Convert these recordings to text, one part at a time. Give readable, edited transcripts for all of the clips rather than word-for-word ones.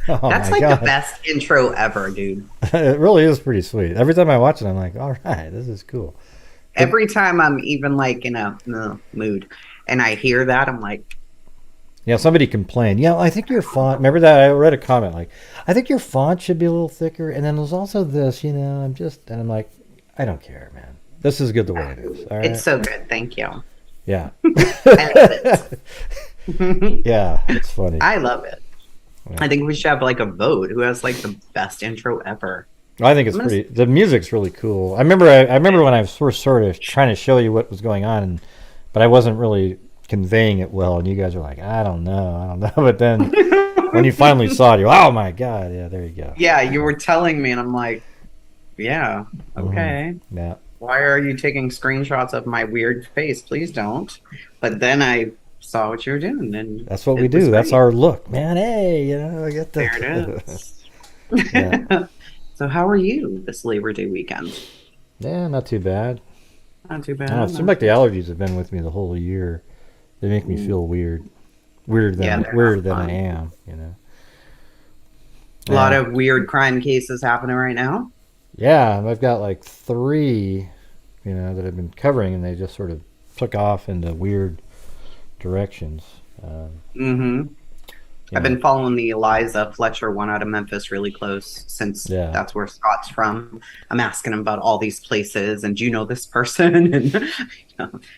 Oh That's my like the God. best intro ever, dude. It really is pretty sweet. Every time I watch it, I'm like, all right, this is cool. But Every time I'm even like in a mood and I hear that, I'm like, yeah, somebody complained. Yeah, I think your font. Remember that I read a comment like, I think your font should be a little thicker. And then there's also this. And I'm like, I don't care, man. This is good the way it is. All it's right. so good. Thank you. Yeah. I love it. Yeah, it's funny. I love it. Yeah. I think we should have like a vote who has like the best intro ever. I think I'm it's gonna, pretty. The music's really cool. I remember when I was first sort of trying to show you what was going on, but I wasn't really conveying it well, and you guys were like, I don't know. But then when you finally saw it, oh my God, yeah, there you go. yeah, you were telling me, and I'm like, yeah, okay. Yeah, Why are you taking screenshots of my weird face? Please don't. But then I saw what you were doing, and that's what we it was do. That's great. our look, man. Hey, I get There the. it is. Yeah, So, how are you this Labor Day weekend? yeah, not too bad. Not too I don't know. It bad. seems like the allergies have been with me the whole year. They make me feel weird, Yeah, they're weirder not than I fun. am. A lot Yeah. of weird crime cases happening right now. Yeah, I've got like three, that I've been covering, and they just sort of took off into weird directions. Um, hmm you I've know, been following the Eliza Fletcher one out of Memphis really close since yeah. that's where Scott's from. I'm asking him about all these places and do you know this person? And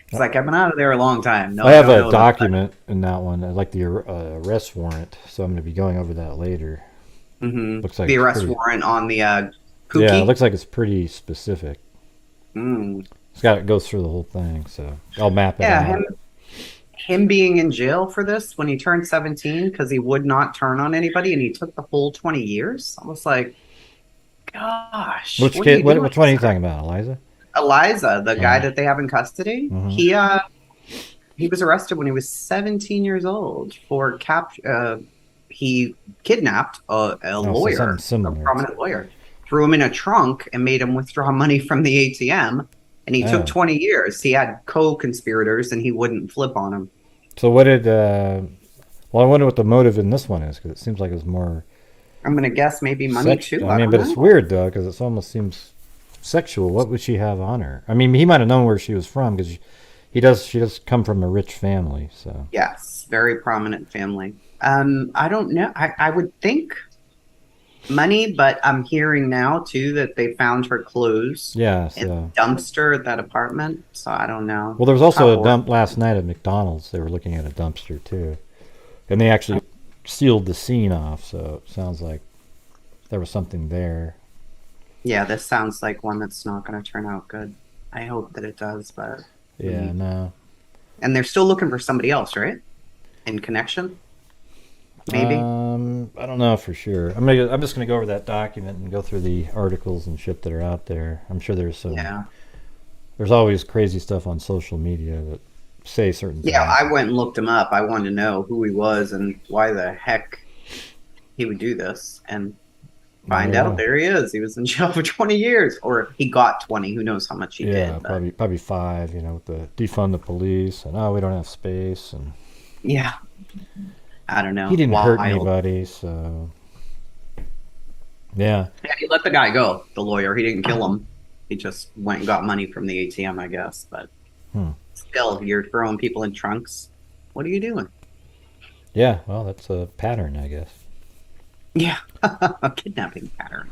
he's like, I've been out of there a long time. No, I I have don't a know them. document in that one, like the arrest warrant, so I'm going to be going over that later. Looks like The it's arrest pretty. warrant on the Yeah, it Pookie. looks like it's pretty specific. Mm. It goes through the whole thing, so I'll map it Yeah, out. him being in jail for this when he turned 17 because he would not turn on anybody and he took the whole 20 years. I was like, gosh, Which what are kid? you doing, Which one are you sir? talking about, Eliza? Eliza, the guy Oh, that they have in custody, mm-hmm. he was arrested when he was 17 years old for he kidnapped a Oh, so something lawyer, a similar. prominent lawyer, threw him in a trunk and made him withdraw money from the ATM. And he took Oh, 20 years. He had co-conspirators and he wouldn't flip on him. so what did? Well, I wonder what the motive in this one is, because it seems like it's more I'm gonna guess maybe money sex. too. I I mean, don't but it's know. weird though, because it almost seems sexual. What would she have on her? I mean, he might have known where she was from, because he does. She does come from a rich family, so Yes, very prominent family. I don't know. I would think money, but I'm hearing now too that they found her clothes yeah. in So the dumpster at that apartment. So I don't know well, there was how also a horrible. dump last night at McDonald's. They were looking at a dumpster too, and they actually sealed the scene off. So it sounds like there was something there. Yeah, this sounds like one that's not going to turn out good. I hope that it does, but Yeah. No. and they're still looking for somebody else, right? In connection, maybe. I don't know for sure. I'm just gonna go over that document and go through the articles and shit that are out there. I'm sure Yeah. there's always crazy stuff on social media that say certain Yeah, things. I went and looked him up. I wanted to know who he was and why the heck he would do this. And find out Yeah, there he is. He was in jail for 20 years, or he got 20. Who knows how much he yeah, did? But probably 5. With the defund the police and we don't have space, and yeah, I don't he know. didn't hurt Wild. anybody, so yeah. Yeah, he let the guy go, the lawyer. He didn't kill him. He just went and got money from the ATM, I guess. But Hmm. still, you're throwing people in trunks. What are you doing? Yeah, well, that's a pattern, I guess. Yeah, a kidnapping pattern.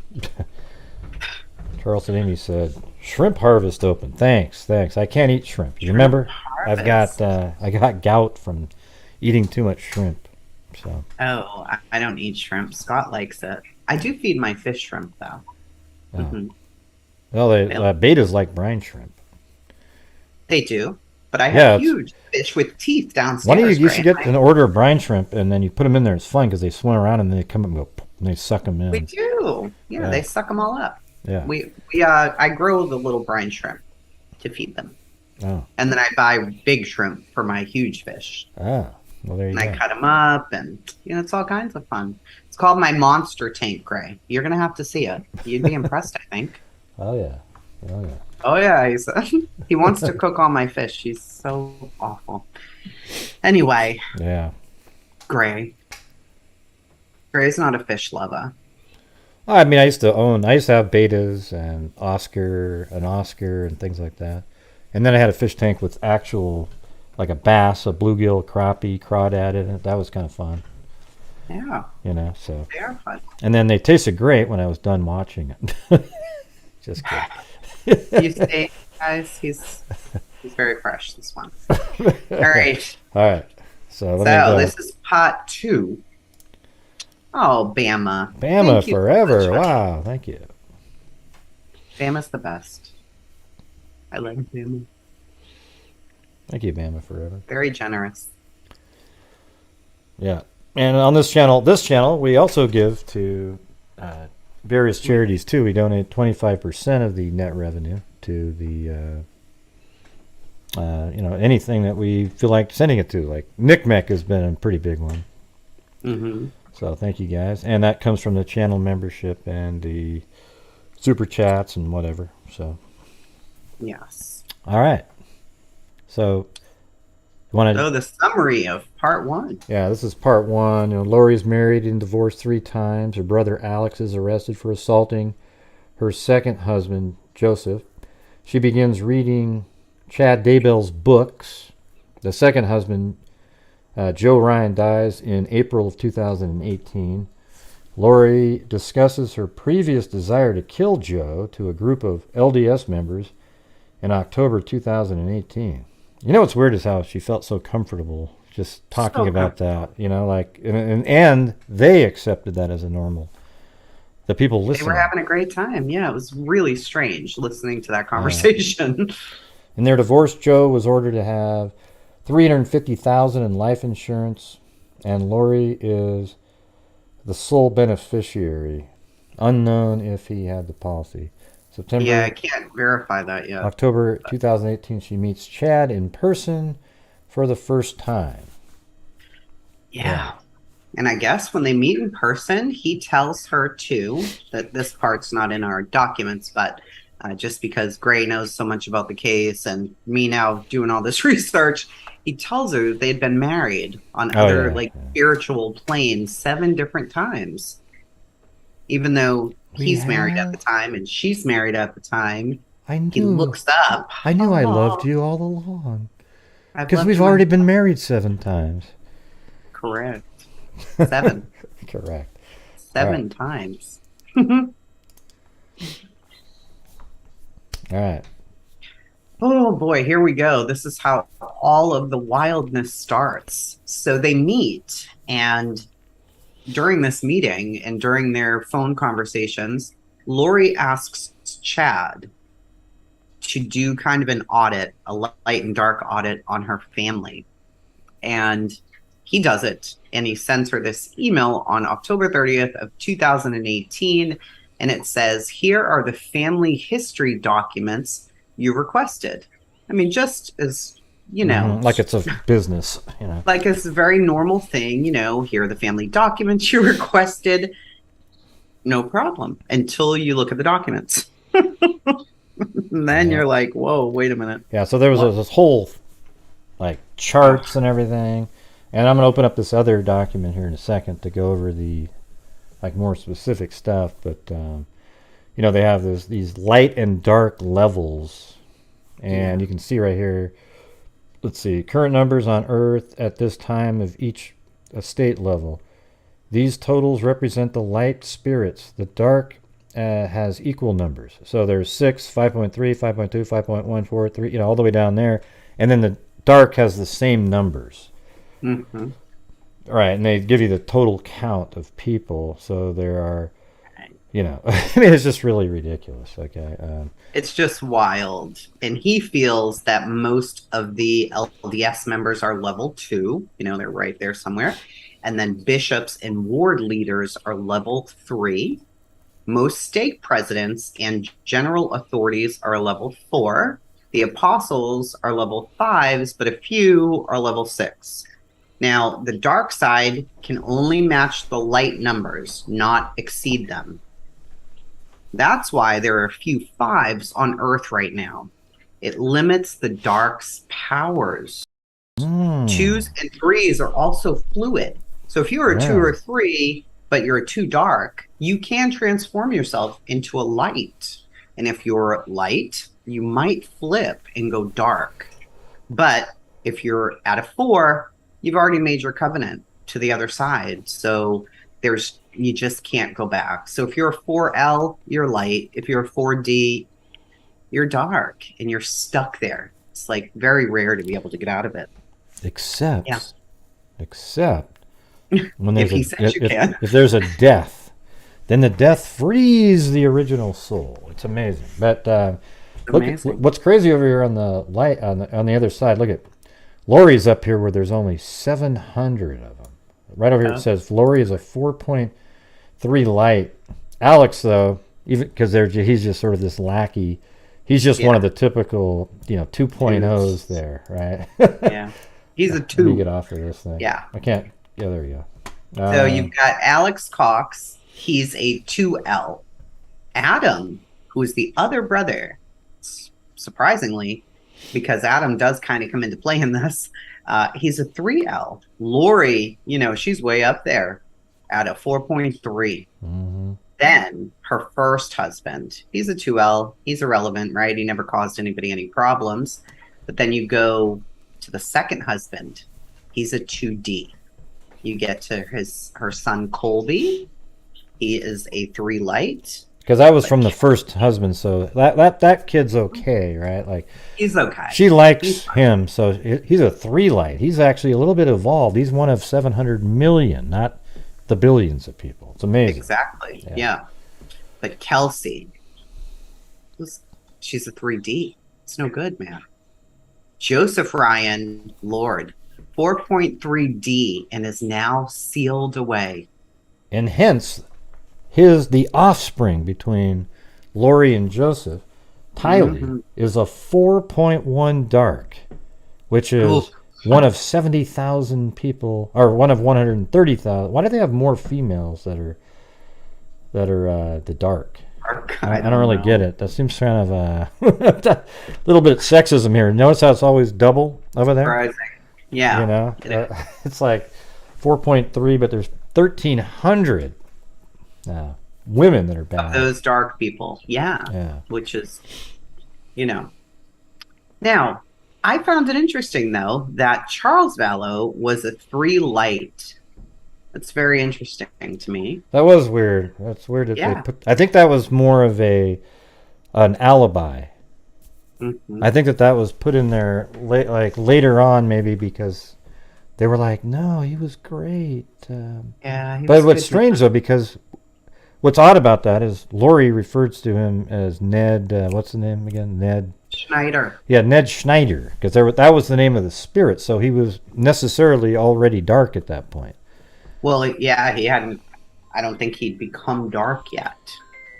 Charleston Amy said, "Shrimp harvest open. Thanks. I can't eat shrimp. You Shrimp remember? harvest. I got gout from eating too much shrimp. So, Oh, I don't eat shrimp. Scott likes it. I do feed my fish shrimp, though. oh. hmm Well, betas like brine shrimp. They do. But I have Yeah, it's huge fish with teeth why don't downstairs, you should Gray. get an order of brine shrimp, and then you put them in there. It's fun because they swim around and then they come up and go, poof, and they suck them We in. do. Yeah, Yeah, they suck them all up. yeah. I grow the little brine shrimp to feed them, Oh, and then I buy big shrimp for my huge fish, well, there you and I go. cut them up, and it's all kinds of fun. It's called my monster tank, Gray. You're gonna have to see it. You'd be impressed, I think. Oh yeah, oh yeah. Oh yeah, he wants to cook all my fish. He's so awful. Anyway, Yeah. Gray, Gray's not a fish lover. I mean, I used to have betas and an Oscar and things like that. And then I had a fish tank with actual, like a bass, a bluegill, crappie, crawdad in it. That was kind of fun. Yeah. So. They are fun. And then they tasted great when I was done watching it. Just kidding. You say, guys, he's very fresh, this one. All right. All right. So this is part 2. Oh, Bama. Bama forever. Wow. Thank you. Bama's the best. I like Bama. Thank you, Bama forever. Very generous. Yeah. And on this channel, we also give to various charities too. We donate 25% of the net revenue to the, anything that we feel like sending it to. Like NCMEC has been a pretty big one. Mm-hmm. So thank you guys, and that comes from the channel membership and the super chats and whatever. So. Yes. All right. So. So the summary of part 1. Yeah, this is part 1. Lori's married and divorced 3 times. Her brother Alex is arrested for assaulting her second husband, Joseph. She begins reading Chad Daybell's books. The second husband, Joe Ryan, dies in April of 2018. Lori discusses her previous desire to kill Joe to a group of LDS members in October 2018. What's weird is how she felt so comfortable just talking about that, and they accepted that as a normal. The people listening. They were having a great time. Yeah, it was really strange listening to that conversation. In their divorce, Joe was ordered to have $350,000 in life insurance, and Lori is the sole beneficiary, unknown if he had the policy. September. Yeah, I can't verify that yet. October 2018, she meets Chad in person for the first time. Yeah. And I guess when they meet in person, he tells her too, that this part's not in our documents, but just because Gray knows so much about the case and me now doing all this research, he tells her that they'd been married on spiritual planes 7 different times. Even though he's married at the time and she's married at the time, he looks up. I knew I loved you all along. Because we've already been married 7 times. Correct. 7. Correct. 7 times. All right. Oh boy, here we go. This is how all of the wildness starts. So they meet, and during this meeting and during their phone conversations, Lori asks Chad to do kind of an audit, a light and dark audit on her family. And he does it, and he sends her this email on October 30th of 2018, and it says, "Here are the family history documents you requested." I mean, just as, like it's a business, Like it's a very normal thing, here are the family documents you requested. No problem. Until you look at the documents. And then you're like, whoa, wait a minute. Yeah, so there was this whole, charts and everything. And I'm going to open up this other document here in a second to go over the, more specific stuff. But, they have these light and dark levels. And you can see right here, let's see, current numbers on Earth at this time of each estate level. These totals represent the light spirits. The dark has equal numbers. So there's 6, 5.3, 5.2, 5.1, 4, 3, all the way down there. And then the dark has the same numbers. Mm-hmm. Right, and they give you the total count of people. So there are, it's just really ridiculous. It's just wild. And he feels that most of the LDS members are level 2. They're right there somewhere. And then bishops and ward leaders are level 3. Most stake presidents and general authorities are level 4. The apostles are level 5s, but a few are level 6. Now, the dark side can only match the light numbers, not exceed them. That's why there are a few 5s on Earth right now. It limits the dark's powers. 2s and 3s are also fluid. So if you were a 2 or 3, but you're too dark, you can transform yourself into a light. And if you're light, you might flip and go dark. But if you're at a 4, you've already made your covenant to the other side. So you just can't go back. So if you're a 4L, you're light. If you're a 4D, you're dark and you're stuck there. It's like very rare to be able to get out of it. Except when If he says you can. if there's a death, then the death frees the original soul. It's amazing. But what's crazy over here on the light on the other side. Look at Lori's up here where there's only 700 of them. Right over here it says Lori is a 4.3 light. Alex though, even because he's just sort of this lackey. He's just one of the typical 2.0s there, right? Yeah. He's a 2. Let me get off of this thing. Yeah. I can't. Yeah, there you go. So you've got Alex Cox. He's a 2L. Adam, who is the other brother, surprisingly, because Adam does kind of come into play in this, he's a 3L. Lori, she's way up there at a 4.3. Mm-hmm. Then her first husband, he's a 2L. He's irrelevant, right? He never caused anybody any problems. But then you go to the second husband. He's a 2D. You get to her son Colby. He is a 3 light. Because that was from the first husband, so that kid's okay, right? Like he's okay. She likes him, so he's a 3 light. He's actually a little bit evolved. He's one of 700 million, not the billions of people. It's amazing. Exactly. Yeah. But Kelsey, she's a 3D. It's no good, man. Joseph Ryan, Lord, 4.3D, and is now sealed away. And hence, the offspring between Lori and Joseph, Tylee, is a 4.1 dark, which is one of 70,000 people, or one of 130,000. Why do they have more females that are the dark? I don't really get it. That seems kind of a little bit of sexism here. Notice how it's always double over there? Surprising. Yeah. It's like 4.3, but there's 1,300 women that are bad. Those dark people. Yeah. Which is, Now, I found it interesting, though, that Charles Vallow was a 3 light. That's very interesting to me. That was weird. That's weird. I think that was more of an alibi. Mm-hmm. I think that was put in there later on, maybe because they were like, "No, he was great." But what's strange though, because what's odd about that is Lori refers to him as Ned. What's the name again? Ned Schneider. Yeah, Ned Schneider, because that was the name of the spirit. So he was necessarily already dark at that point. Well, yeah, he hadn't. I don't think he'd become dark yet.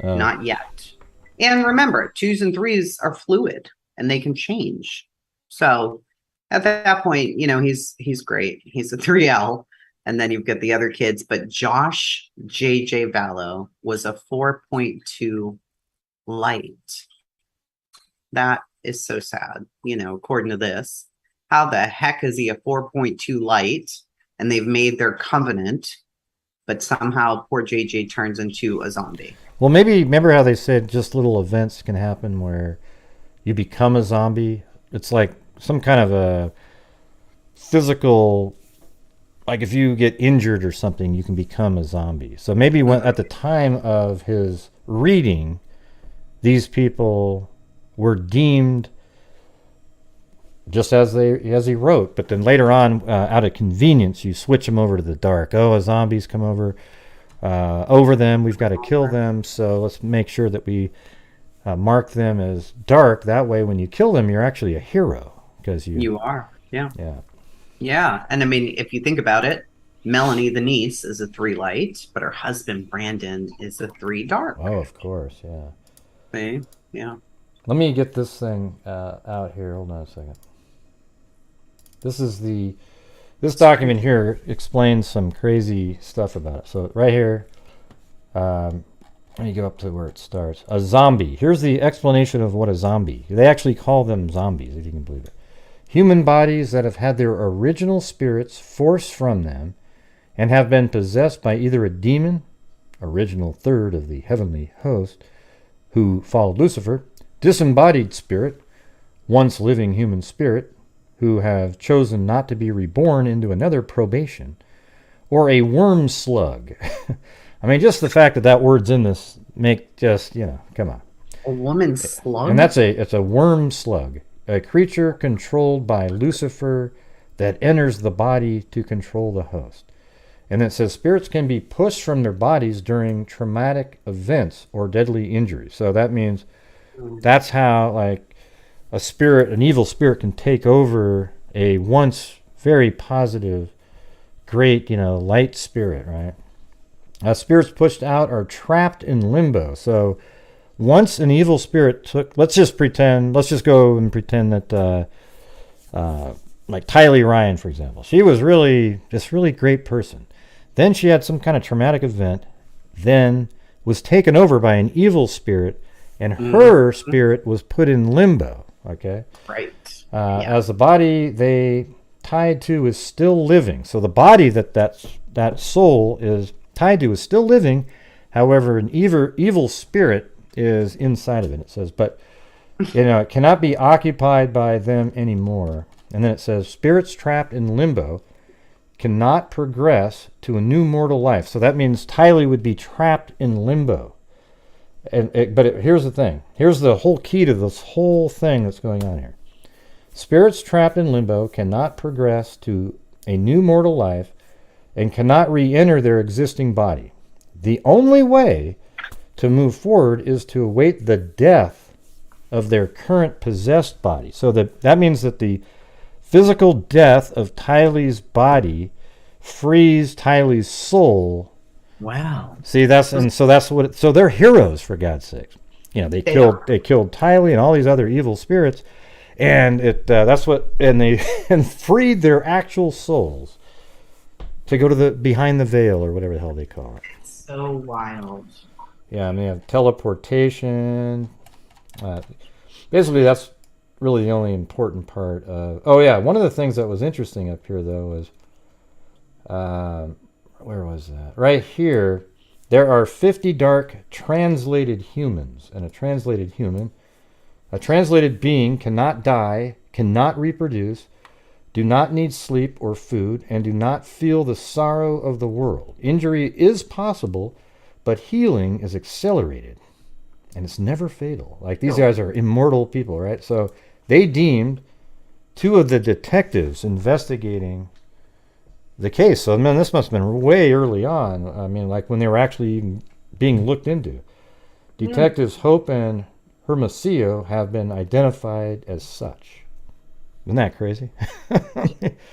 Not yet. And remember, 2s and 3s are fluid and they can change. So at that point, he's great. He's a 3L. And then you've got the other kids. But Josh J.J. Vallow was a 4.2 light. That is so sad, according to this. How the heck is he a 4.2 light? And they've made their covenant, but somehow poor JJ turns into a zombie. Well, maybe, remember how they said just little events can happen where you become a zombie? It's like some kind of a physical, like if you get injured or something, you can become a zombie. So maybe at the time of his reading, these people were deemed just as he wrote, but then later on, out of convenience, you switch them over to the dark. Oh, a zombie's come over them. We've got to kill them, so let's make sure that we mark them as dark. That way, when you kill them, you're actually a hero because you are. Yeah. And I mean, if you think about it, Melanie, the niece, is a 3 light, but her husband Brandon is a 3 dark. Oh, of course, yeah. See? Yeah. Let me get this thing out here. Hold on a second. This document here explains some crazy stuff about it. So right here, let me go up to where it starts. A zombie. Here's the explanation of what a zombie. They actually call them zombies, if you can believe it. Human bodies that have had their original spirits forced from them and have been possessed by either a demon, original third of the heavenly host, who followed Lucifer, disembodied spirit, once living human spirit, who have chosen not to be reborn into another probation, or a worm slug. I mean, just the fact that that word's in this come on. A woman slug? And it's a worm slug, a creature controlled by Lucifer that enters the body to control the host. And it says spirits can be pushed from their bodies during traumatic events or deadly injuries. So that means that's how, like, an evil spirit can take over a once very positive, great, light spirit, right? Spirits pushed out are trapped in limbo. So once an evil spirit let's just go and pretend that, like Tylee Ryan, for example, she was this really great person. Then she had some kind of traumatic event, then was taken over by an evil spirit, and her spirit was put in limbo, okay? Right. As the body they tied to is still living. So the body that soul is tied to is still living. However, an evil spirit is inside of it. It says, but it cannot be occupied by them anymore. And then it says, spirits trapped in limbo cannot progress to a new mortal life. So that means Tylee would be trapped in limbo. Here's the thing. Here's the whole key to this whole thing that's going on here. Spirits trapped in limbo cannot progress to a new mortal life and cannot re-enter their existing body. The only way to move forward is to await the death of their current possessed body. So that means that the physical death of Tylee's body frees Tylee's soul. Wow. See, so they're heroes, for God's sakes. They killed Tylee and all these other evil spirits, and they freed their actual souls to go to the behind the veil, or whatever the hell they call it. It's so wild. Yeah, and they have teleportation. Basically, that's really the only important part of... Oh, yeah, one of the things that was interesting up here, though, was... where was that? Right here, there are 50 dark translated humans. And a translated being cannot die, cannot reproduce, do not need sleep or food, and do not feel the sorrow of the world. Injury is possible, but healing is accelerated. And it's never fatal. Like, these guys are immortal people, right? So they deemed two of the detectives investigating the case. So, man, this must have been way early on. I mean, like when they were actually even being looked into. Detectives Hope and Hermosillo have been identified as such. Isn't that crazy?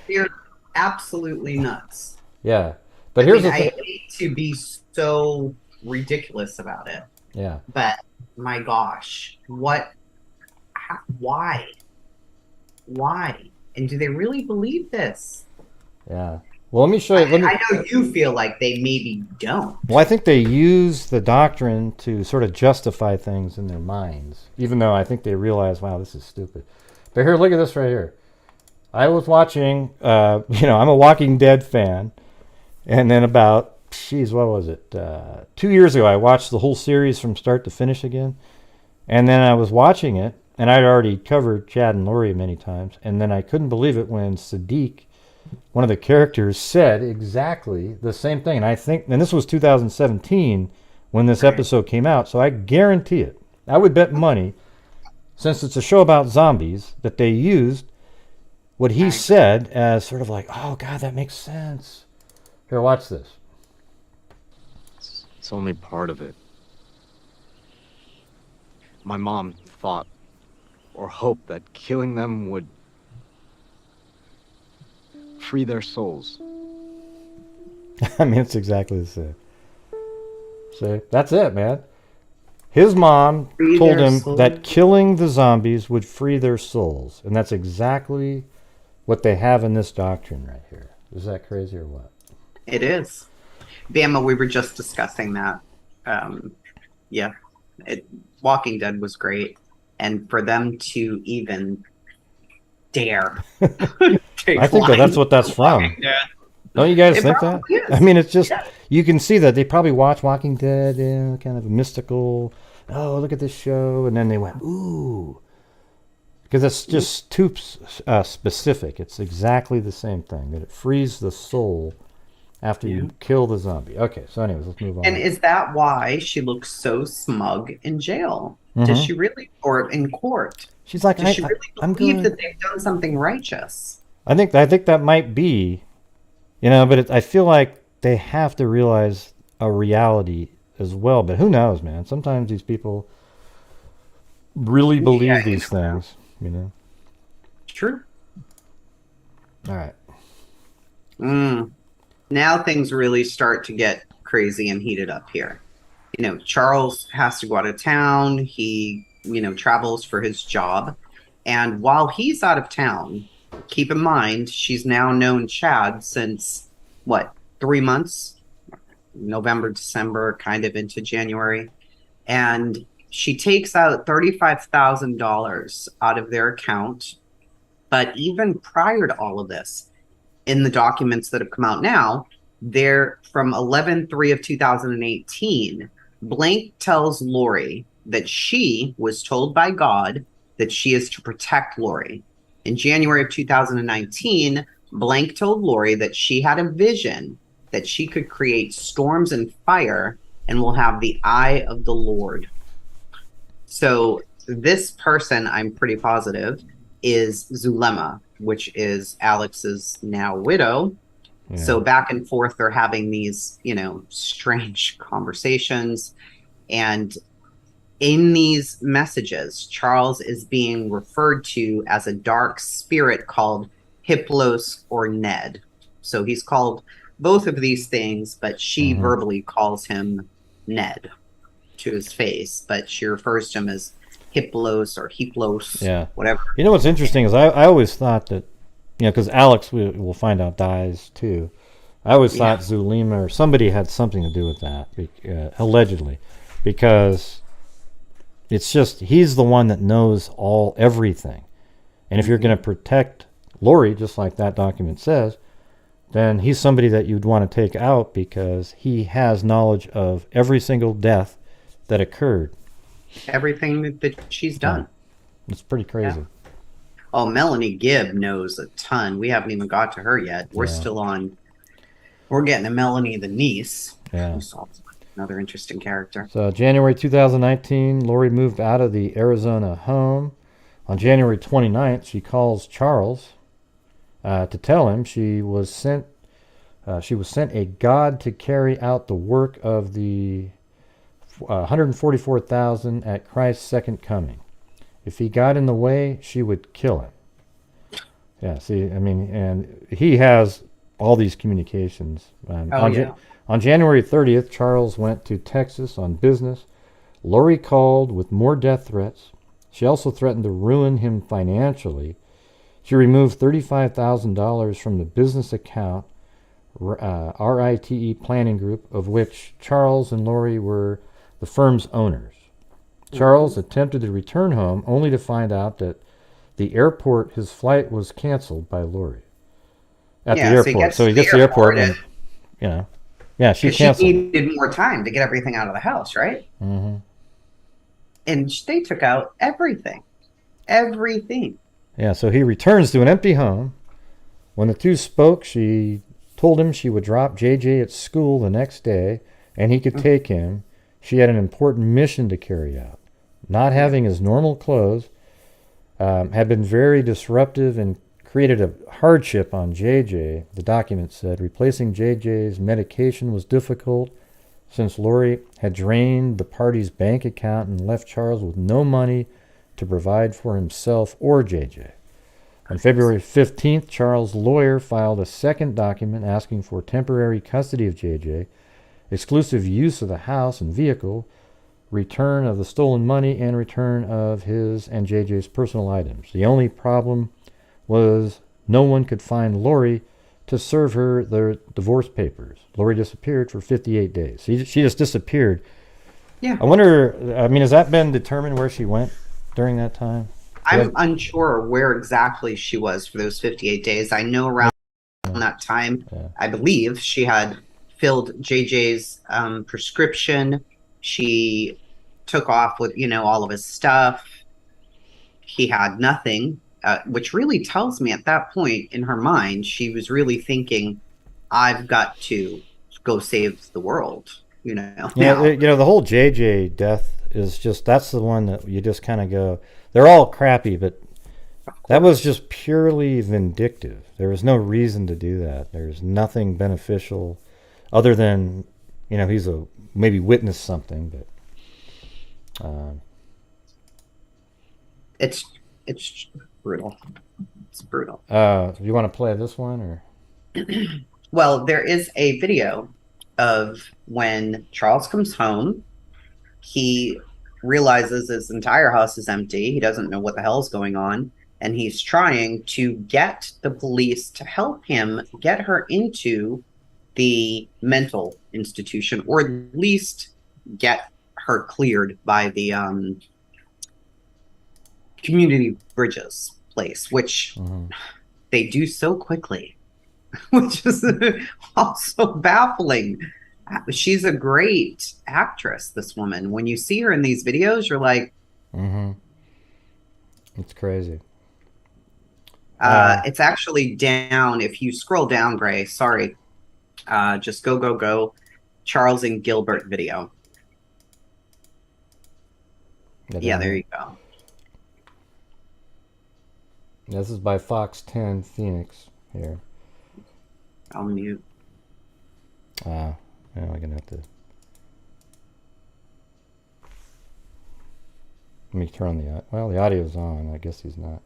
They're absolutely nuts. Yeah. But I hate to be so ridiculous about it. Yeah. But my gosh, why? And do they really believe this? Yeah. Well, let me show you. I know you feel like they maybe don't. Well, I think they use the doctrine to sort of justify things in their minds, even though I think they realize, wow, this is stupid. But here, look at this right here. I was watching, I'm a Walking Dead fan, and then about, what was it? 2 years ago, I watched the whole series from start to finish again, and then I was watching it, and I'd already covered Chad and Lori many times, and then I couldn't believe it when Sadiq, one of the characters, said exactly the same thing. And this was 2017 when this episode came out, so I guarantee it. I would bet money, since it's a show about zombies, that they used what he said as sort of like, oh, God, that makes sense. Here, watch this. It's only part of it. My mom thought or hoped that killing them would free their souls. I mean, it's exactly the same. See, that's it, man. His mom told him that killing the zombies would free their souls. And that's exactly what they have in this doctrine right here. Is that crazy or what? It is. Bama, we were just discussing that. Walking Dead was great. And for them to even dare. I think that's what that's from. Don't you guys It think that? probably is. I mean, it's just, Yeah. you can see that they probably watch Walking Dead, kind of mystical. Oh, look at this show. And then they went, ooh. Because it's just too specific. It's exactly the same thing, that it frees the soul after you kill the zombie. Okay, so anyways, let's move on. And is that why she looks so smug in jail? Mhm. Does she really, or in court? She's like, Does she really I'm believe good. that they've done something righteous? I think that might be, but I feel like they have to realize a reality as well. But who knows, man? Sometimes these people really believe these things, True. All right. Now things really start to get crazy and heated up here. Charles has to go out of town. He, travels for his job. And while he's out of town, keep in mind, she's now known Chad since, 3 months? November, December, kind of into January. And she takes out $35,000 out of their account. But even prior to all of this, in the documents that have come out now, they're from 11/3 of 2018. Blank tells Lori that she was told by God that she is to protect Lori. In January of 2019, Blank told Lori that she had a vision that she could create storms and fire and will have the eye of the Lord. So this person, I'm pretty positive, is Zulema, which is Alex's now widow. Yeah. So back and forth, they're having these, strange conversations. And in these messages, Charles is being referred to as a dark spirit called Hiplos or Ned. So he's called both of these things, but she verbally calls him Ned to his face, but she refers to him as Hiplos or Hiplos, whatever. What's interesting is I always thought that, because Alex, we'll find out, dies too. I always thought Zulema or somebody had something to do with that, allegedly, because it's just, he's the one that knows everything. And if you're going to protect Lori, just like that document says, then he's somebody that you'd want to take out because he has knowledge of every single death that occurred. Everything that she's done. It's pretty crazy. Yeah. Oh, Melanie Gibb knows a ton. We haven't even got to her yet. We're still on. We're getting to Melanie, the niece. Yeah. Another interesting character. So January 2019, Lori moved out of the Arizona home. On January 29th, she calls Charles to tell him she was sent a God to carry out the work of the 144,000 at Christ's second coming. If he got in the way, she would kill him. Yeah, see, and he has all these communications. On January 30th, Charles went to Texas on business. Lori called with more death threats. She also threatened to ruin him financially. She removed $35,000 from the business account, RITE Planning Group, of which Charles and Lori were the firm's owners. Charles attempted to return home only to find out that the airport, his flight was canceled by Lori at the airport. So he gets to the airport and she canceled. She needed more time to get everything out of the house, right? Mm-hmm. And they took out everything. Everything. Yeah, so he returns to an empty home. When the two spoke, she told him she would drop JJ at school the next day and he could take him. She had an important mission to carry out. Not having his normal clothes had been very disruptive and created a hardship on JJ. The document said replacing JJ's medication was difficult since Lori had drained the party's bank account and left Charles with no money to provide for himself or JJ. On February 15th, Charles' lawyer filed a second document asking for temporary custody of JJ, exclusive use of the house and vehicle, return of the stolen money, and return of his and JJ's personal items. The only problem was no one could find Lori to serve her the divorce papers. Lori disappeared for 58 days. She just disappeared. Yeah. I wonder, has that been determined where she went during that time? I'm unsure where exactly she was for those 58 days. I know around that time. Yeah. I believe she had filled JJ's prescription. She took off with, all of his stuff. He had nothing, which really tells me at that point in her mind, she was really thinking, I've got to go save the world, Yeah, now. the whole JJ death is just, that's the one that you just kind of go, they're all crappy, but that was just purely vindictive. There was no reason to do that. There's nothing beneficial other than, he's maybe witnessed something, but It's brutal. It's brutal. you want to play this one or? Well, there is a video of when Charles comes home. He realizes his entire house is empty. He doesn't know what the hell is going on. And he's trying to get the police to help him get her into the mental institution, or at least get her cleared by the community bridges place, which they do so quickly, which is also baffling. She's a great actress, this woman. When you see her in these videos, you're like, it's crazy. It's actually down. If you scroll down, Gray, sorry, just go. Charles and Gilbert video. Yeah, there you go. This is by Fox 10 Phoenix here. I'll mute. Yeah, I'm gonna have to. Let me turn on the audio's on. I guess he's not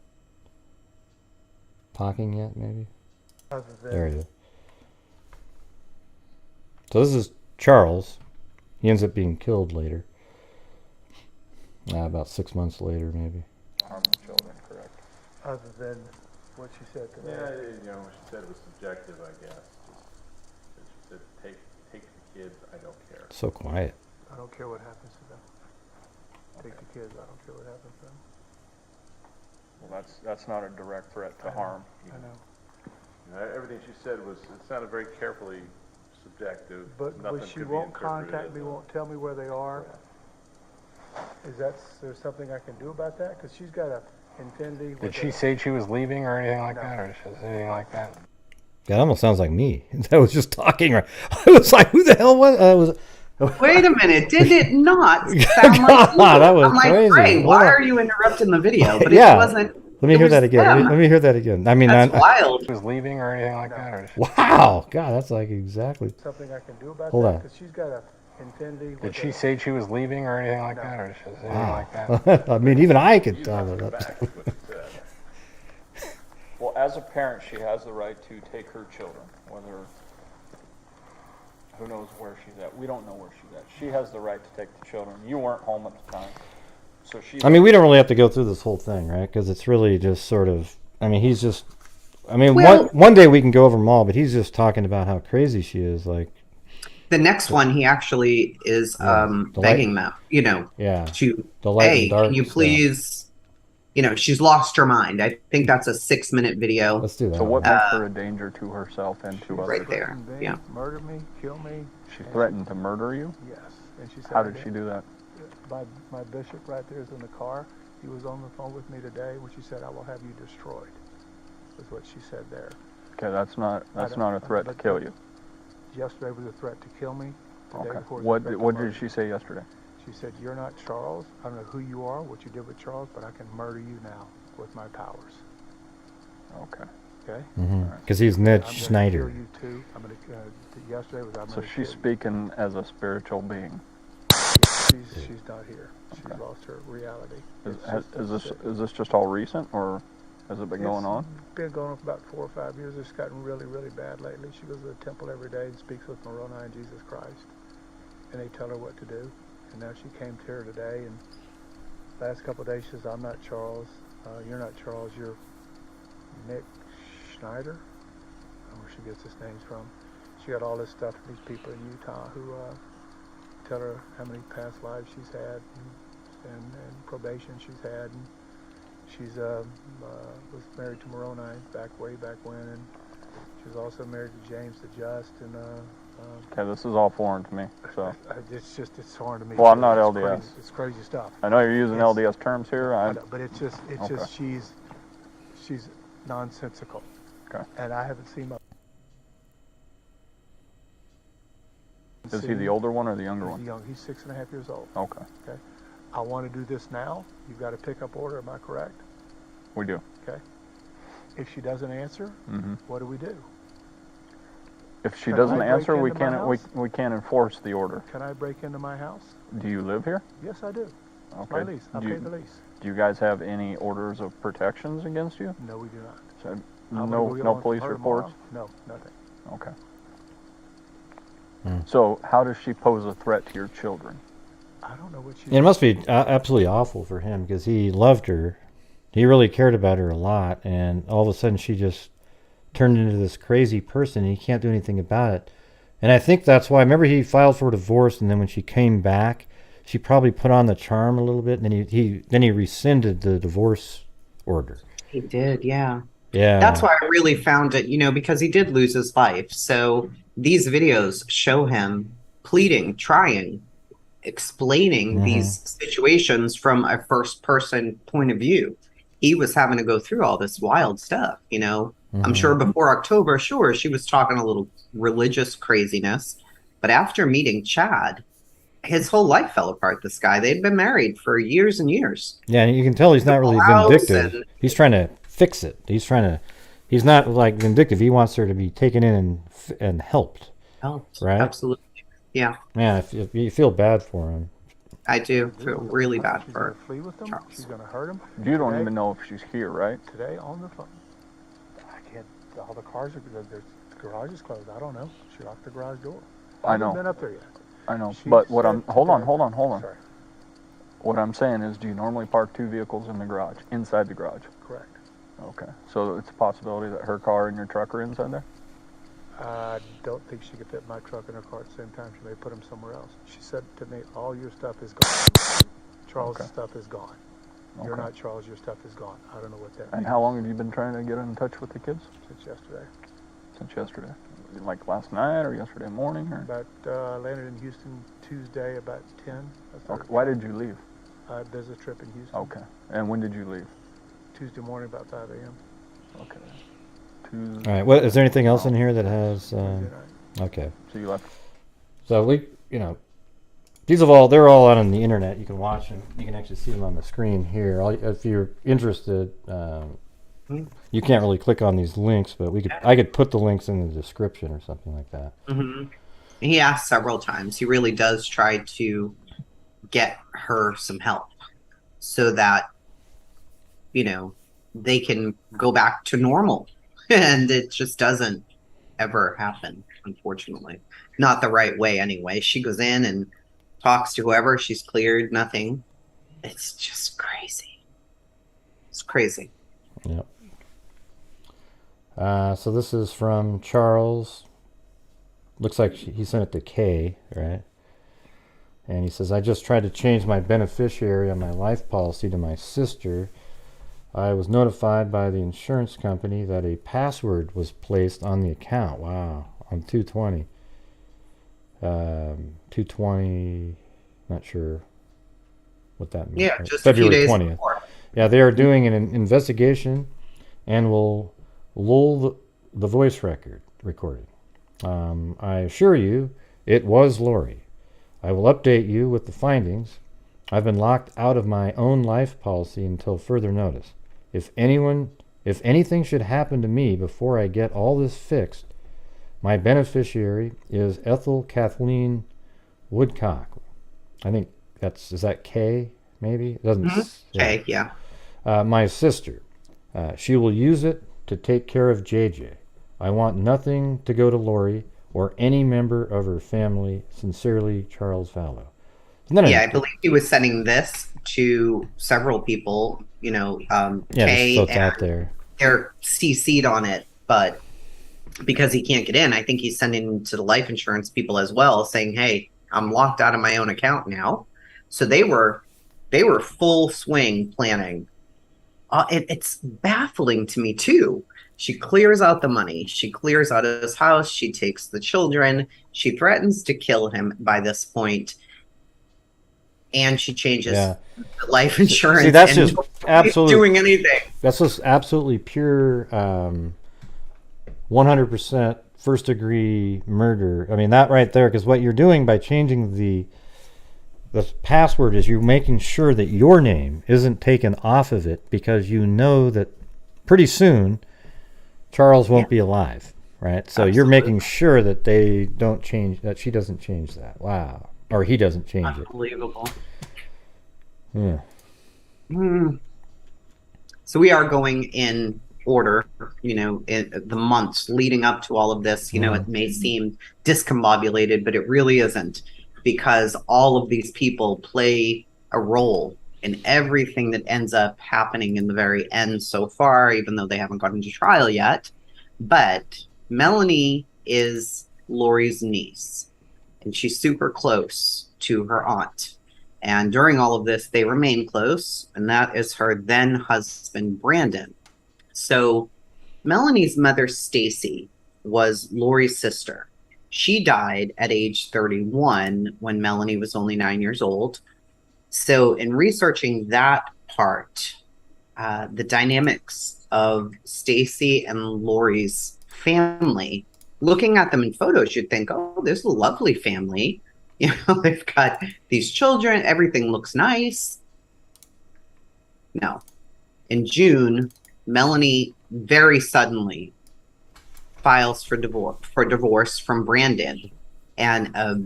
talking yet, maybe. There he is. So this is Charles. He ends up being killed later. About 6 months later, maybe. Harm the children, correct? Other than what she said to me. Yeah, what she said was subjective, I guess. She said, take the kids, I don't care. So quiet. I don't care what happens to them. Take the kids, I don't care what happens to them. Well, that's not a direct threat to harm. I know. Everything she said it sounded very carefully subjective. But she won't contact me, won't tell me where they are. Yeah. There something I can do about that? Because she's got a Infinity. Did she say she was leaving or anything like that, or anything like that? That almost sounds like me. I was just talking. I was like, "Who the hell was?" Wait a minute! Did it not sound like you? That was I'm crazy. like, Ray, why are you interrupting the video? But Yeah. it wasn't. Let me hear that again. Let me hear that again. I mean, That's wild. She was leaving or anything like that, or Wow, God, that's like exactly. Something I can do about Hold that? on. Because she's got a Infinity. Did she say she was leaving or anything like that, or anything like that? I mean, even I could tell that. Well, as a parent, she has the right to take her children, whether, who knows where she's at. We don't know where she's at. She has the right to take the children. You weren't home at the time. So she. I mean, we don't really have to go through this whole thing, right? Because it's really just sort of, I mean, he's just, I mean, Well- one day we can go over them all, but he's just talking about how crazy she is. Like, The next one, he actually is begging them, yeah, to, the light hey, and dark can you stuff. please, she's lost her mind. I think that's a 6-minute video. Let's do that. So what one. makes her a danger to herself and to others? Right there. Threatened me, Yeah. murder me, kill me. She threatened to murder you? Yes. And she said, How did she do that? My bishop right there is in the car. He was on the phone with me today when she said, I will have you destroyed. That's what she said there. Okay, that's not a threat to kill you. Yesterday was a threat to kill me. Today, Okay. of course, What a threat to did murder. she say yesterday? She said, you're not Charles. I don't know who you are, what you did with Charles, but I can murder you now with my powers. Okay. Okay? Because he's Ned I'm gonna Schneider. kill you too. I'm going to, yesterday was, I'm So going to she's speaking as a spiritual being. She's not here. She's lost her reality. Is this just all recent, or has it been going on? It's been going on for about 4 or 5 years. It's gotten really, really bad lately. She goes to the temple every day and speaks with Moroni and Jesus Christ. And they tell her what to do. And now she came to her today, and last couple of days she says, I'm not Charles. You're not Charles. You're Nick Schneider. I don't know where she gets his names from. She got all this stuff from these people in Utah who tell her how many past lives she's had and probation she's had. And she's was married to Moroni way back when, and she She's also married to James the Just, and Okay, this is all foreign to me. So it's foreign to me. Well, I'm too. not It's LDS. Crazy. It's crazy stuff. I know you're using It's- LDS terms here. I know, but it's just Okay. she's nonsensical. Okay. And I haven't seen my. Is he the older one or the younger He's one? young. He's 6.5 years old. Okay, Okay. I want to do this now. You've got a pickup order. Am I correct? we do. Okay. If she doesn't answer, hmm what do we do? If she Can doesn't I break answer, we into my can't house? we can't enforce the order. Can I break into my house? Do you live here? Yes, I do. It's my Okay. lease. I Do pay you, the lease. do you guys have any orders of protections against you? No, we do not. So, I'm gonna no go get no one from police her reports? tomorrow. No, nothing. Okay. Hmm. So how does she pose a threat to your children? I don't know what she. It must be absolutely awful for him because he loved her. He really cared about her a lot, and all of a sudden she just turned into this crazy person, and he can't do anything about it. And I think that's why. Remember, he filed for divorce, and then when she came back, she probably put on the charm a little bit, and then he rescinded the divorce order. He did, yeah. Yeah, That's why I really found it, because he did lose his life. So these videos show him pleading, trying, explaining these situations from a first person point of view. He was having to go through all this wild stuff, I'm sure before October, sure, she was talking a little religious craziness. But after meeting Chad, his whole life fell apart, this guy. They'd been married for years and years. Yeah, and you can tell he's not really House vindictive. and- He's trying to fix it. He's not like vindictive. He wants her to be taken in and helped. Helped. Right? Absolutely. Yeah, Man, if you feel bad for him. I do feel really bad She's for going her. to flee with them. Charles. She's going to hurt them. You don't Today- even know if she's here, right? Today on the phone. I can't. All the cars are. The garage is closed. I don't know. She locked the garage door. I haven't know. been up there yet. I know. She But what said I'm hold on. Sorry. What I'm saying is, do you normally park two vehicles in the garage, inside the garage? Correct. Okay. So it's a possibility that her car and your truck are inside there? I don't think she could fit my truck in her car at the same time. She may put them somewhere else. She said to me, "All your stuff is gone. Charles' Okay. stuff is gone. You're Okay. not Charles. Your stuff is gone." I don't know what that And means. how long have you been trying to get in touch with the kids? Since yesterday. Since yesterday. Like last night or yesterday morning? Or? But landed in Houston Tuesday about 10. Okay. Why did you leave? Business trip in Houston. Okay. And when did you leave? Tuesday morning about 5 a.m. Okay. All right. What is there anything else in here that has? Tuesday night. Okay. So you left. So they're all out on the internet. You can watch them. You can actually see them on the screen here. If you're interested, you can't really click on these links, but I could put the links in the description or something like that. Mm-hmm. He asked several times. He really does try to get her some help so that, they can go back to normal. And it just doesn't ever happen, unfortunately. Not the right way, anyway. She goes in and talks to whoever. She's cleared, nothing. It's just crazy. It's crazy. Yep. So this is from Charles. Looks like he sent it to Kay, right? And he says, I just tried to change my beneficiary on my life policy to my sister. I was notified by the insurance company that a password was placed on the account. Wow. On 2/20. 2/20, not sure what that means. Yeah, just February a few days 20th. before. Yeah, they are doing an investigation and will lull the voice recording. I assure you, it was Lori. I will update you with the findings. I've been locked out of my own life policy until further notice. If anything should happen to me before I get all this fixed, my beneficiary is Ethel Kathleen Woodcock. I think is that K, maybe? It doesn't. Okay, yeah. My sister. She will use it to take care of JJ. I want nothing to go to Lori or any member of her family. Sincerely, Charles Vallow. Yeah, I believe he was sending this to several people, Kay, so it's and out there. they're CC'd on it, but because he can't get in, I think he's sending to the life insurance people as well, saying, hey, I'm locked out of my own account now. So they were full swing planning it's baffling to me too. She clears out the money. She clears out his house. She takes the children. She threatens to kill him by this point, and she changes Yeah. the life insurance. See, that's and just nobody's absolute. doing anything. That's just absolutely pure, 100% first degree murder. I mean, that right there, because what you're doing by changing the password is you're making sure that your name isn't taken off of it, because you know that pretty soon Charles won't be alive, right? So Absolutely. you're making sure that they don't change, that she doesn't change that. Wow. Or he doesn't change it. Unbelievable. Yeah. So we are going in order, in the months leading up to all of this. It may seem discombobulated, but it really isn't, because all of these people play a role in everything that ends up happening in the very end so far, even though they haven't gotten to trial yet. But Melanie is Lori's niece, and she's super close to her aunt. And during all of this, they remain close, and that is her then husband, Brandon. So Melanie's mother, Stacy, was Lori's sister. She died at age 31 when Melanie was only 9 years old. So in researching that part, the dynamics of Stacy and Lori's family, looking at them in photos, you'd think, oh, there's a lovely family. They've got these children. Everything looks nice. No. In June, Melanie very suddenly files for divorce from Brandon, and a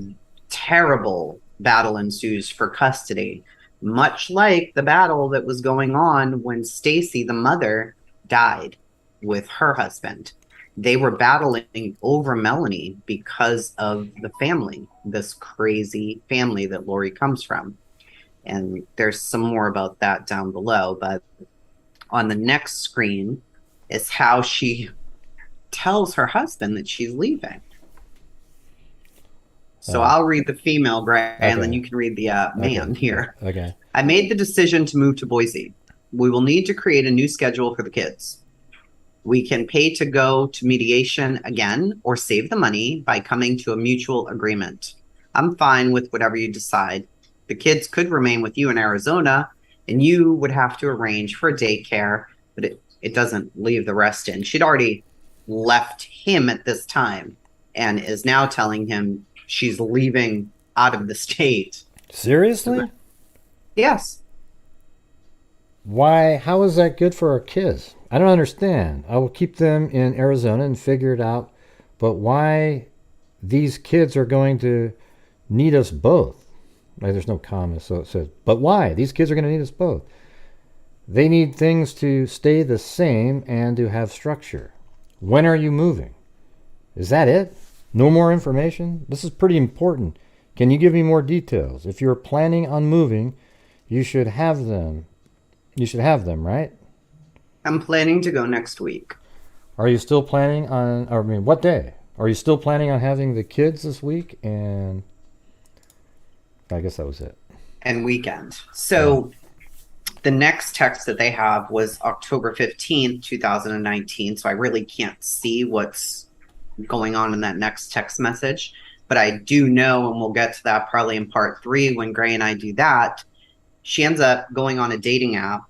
terrible battle ensues for custody, much like the battle that was going on when Stacy, the mother, died with her husband. They were battling over Melanie because of the family, this crazy family that Lori comes from. And there's some more about that down below. But on the next screen is how she tells her husband that she's leaving. So I'll read the female, Greg, and then you can read the man here. Okay. I made the decision to move to Boise. We will need to create a new schedule for the kids. We can pay to go to mediation again or save the money by coming to a mutual agreement. I'm fine with whatever you decide. The kids could remain with you in Arizona, and you would have to arrange for daycare, but it doesn't leave the rest in. She'd already left him at this time and is now telling him she's leaving out of the state. Seriously? Yes. Why? How is that good for our kids? I don't understand. I will keep them in Arizona and figure it out. But why these kids are going to need us both? Like, there's no comma, so it says, but why? These kids are going to need us both. They need things to stay the same and to have structure. When are you moving? Is that it? No more information? This is pretty important. Can you give me more details? If you're planning on moving, you should have them. You should have them, right? I'm planning to go next week. Are you still planning on, or I mean, what day? Are you still planning on having the kids this week? And I guess that was it. And weekend. So the next text that they have was October 15th, 2019. So I really can't see what's going on in that next text message. But I do know, and we'll get to that probably in part 3 when Gray and I do that, she ends up going on a dating app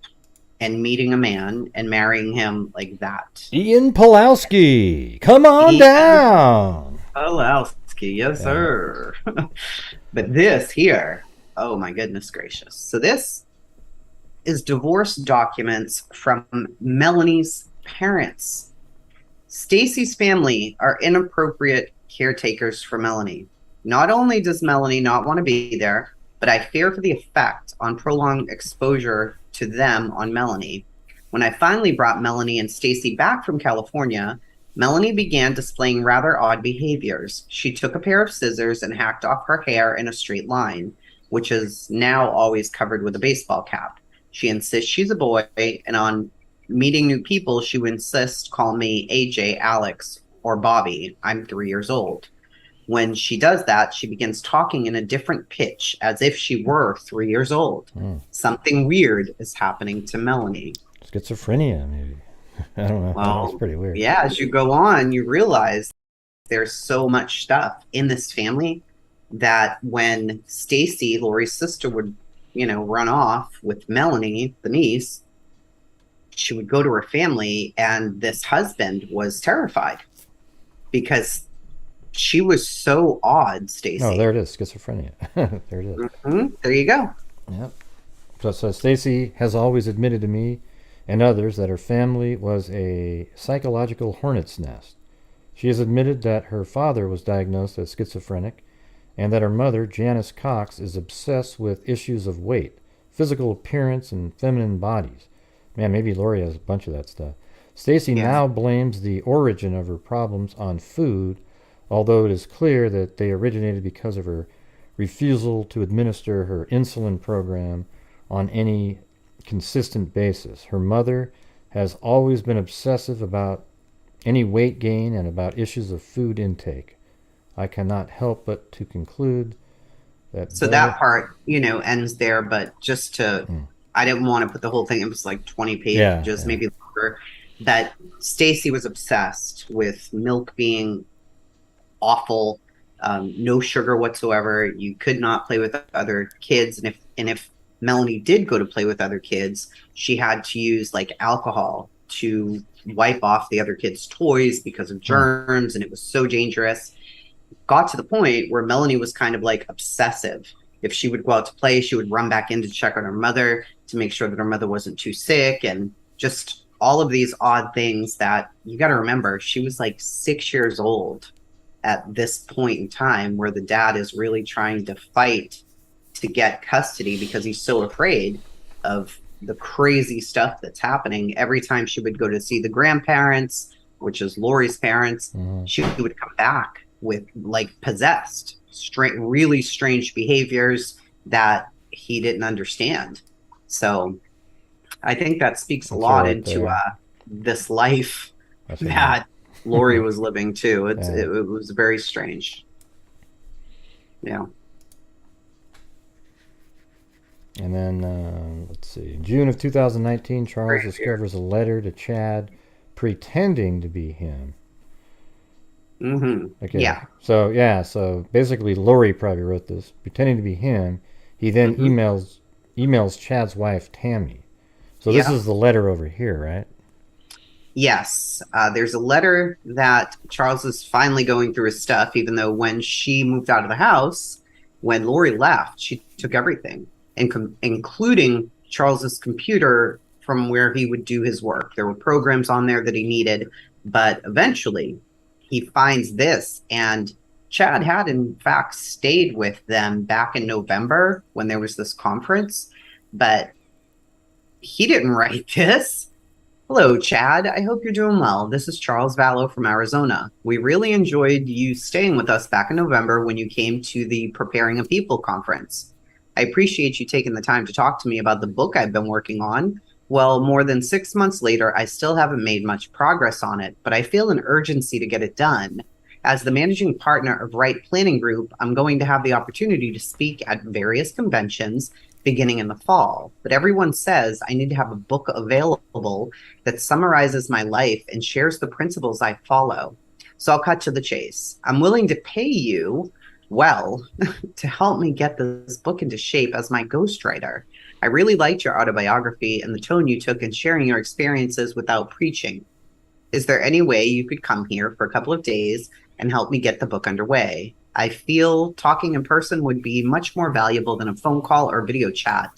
and meeting a man and marrying him like that. Ian Pulowski, come on down. Pulowski, yes, sir. But this here, oh my goodness gracious. So this is divorce documents from Melanie's parents. Stacy's family are inappropriate caretakers for Melanie. Not only does Melanie not want to be there, but I fear for the effect on prolonged exposure to them on Melanie. When I finally brought Melanie and Stacy back from California, Melanie began displaying rather odd behaviors. She took a pair of scissors and hacked off her hair in a straight line, which is now always covered with a baseball cap. She insists she's a boy, and on meeting new people, she would insist call me AJ, Alex, or Bobby. I'm 3 years old. When she does that, she begins talking in a different pitch, as if she were 3 years old. Something weird is happening to Melanie. schizophrenia, maybe. I don't know. Well, That's pretty weird. yeah, as you go on, you realize there's so much stuff in this family that when Stacy, Lori's sister, would, run off with Melanie, the niece, she would go to her family, and this husband was terrified because she was so odd, Stacy. Oh, there it is, schizophrenia. There it is. There you go. Yep. So Stacy has always admitted to me and others that her family was a psychological hornet's nest. She has admitted that her father was diagnosed as schizophrenic and that her mother, Janice Cox, is obsessed with issues of weight, physical appearance, and feminine bodies. Man, maybe Lori has a bunch of that stuff. Stacy now blames the origin of her problems on food, although it is clear that they originated because of her refusal to administer her insulin program on any consistent basis. Her mother has always been obsessive about any weight gain and about issues of food intake. I cannot help but to conclude that... So that part, ends there, but just to... I didn't want to put the whole thing, it was like 20 pages, maybe longer, that Stacy was obsessed with milk being awful, no sugar whatsoever. You could not play with other kids, and if Melanie did go to play with other kids, she had to use like alcohol to wipe off the other kids' toys because of germs, and it was so dangerous. Got to the point where Melanie was kind of like obsessive. If she would go out to play, she would run back in to check on her mother to make sure that her mother wasn't too sick, and just all of these odd things that you got to remember. She was like 6 years old at this point in time where the dad is really trying to fight to get custody because he's so afraid of the crazy stuff that's happening. Every time she would go to see the grandparents, which is Lori's parents, she would come back with like possessed, really strange behaviors that he didn't understand. So I think that speaks a lot into this life that Lori was living too. It was very strange. Yeah. And then, let's see. In June of 2019, Charles discovers a letter to Chad pretending to be him. Okay. Yeah. So basically Lori probably wrote this, pretending to be him. He then emails Chad's wife, Tammy. So this is the letter over here, right? Yes. There's a letter that Charles is finally going through his stuff, even though when she moved out of the house, when Lori left, she took everything, including Charles's computer from where he would do his work. There were programs on there that he needed, but eventually he finds this, and Chad had in fact stayed with them back in November when there was this conference, but he didn't write this. Hello, Chad. I hope you're doing well. This is Charles Vallow from Arizona. We really enjoyed you staying with us back in November when you came to the Preparing a People conference. I appreciate you taking the time to talk to me about the book I've been working on. Well, more than 6 months later, I still haven't made much progress on it, but I feel an urgency to get it done. As the managing partner of Right Planning Group, I'm going to have the opportunity to speak at various conventions beginning in the fall. But everyone says I need to have a book available that summarizes my life and shares the principles I follow. So I'll cut to the chase. I'm willing to pay you well to help me get this book into shape as my ghostwriter. I really liked your autobiography and the tone you took in sharing your experiences without preaching. Is there any way you could come here for a couple of days and help me get the book underway? I feel talking in person would be much more valuable than a phone call or video chat,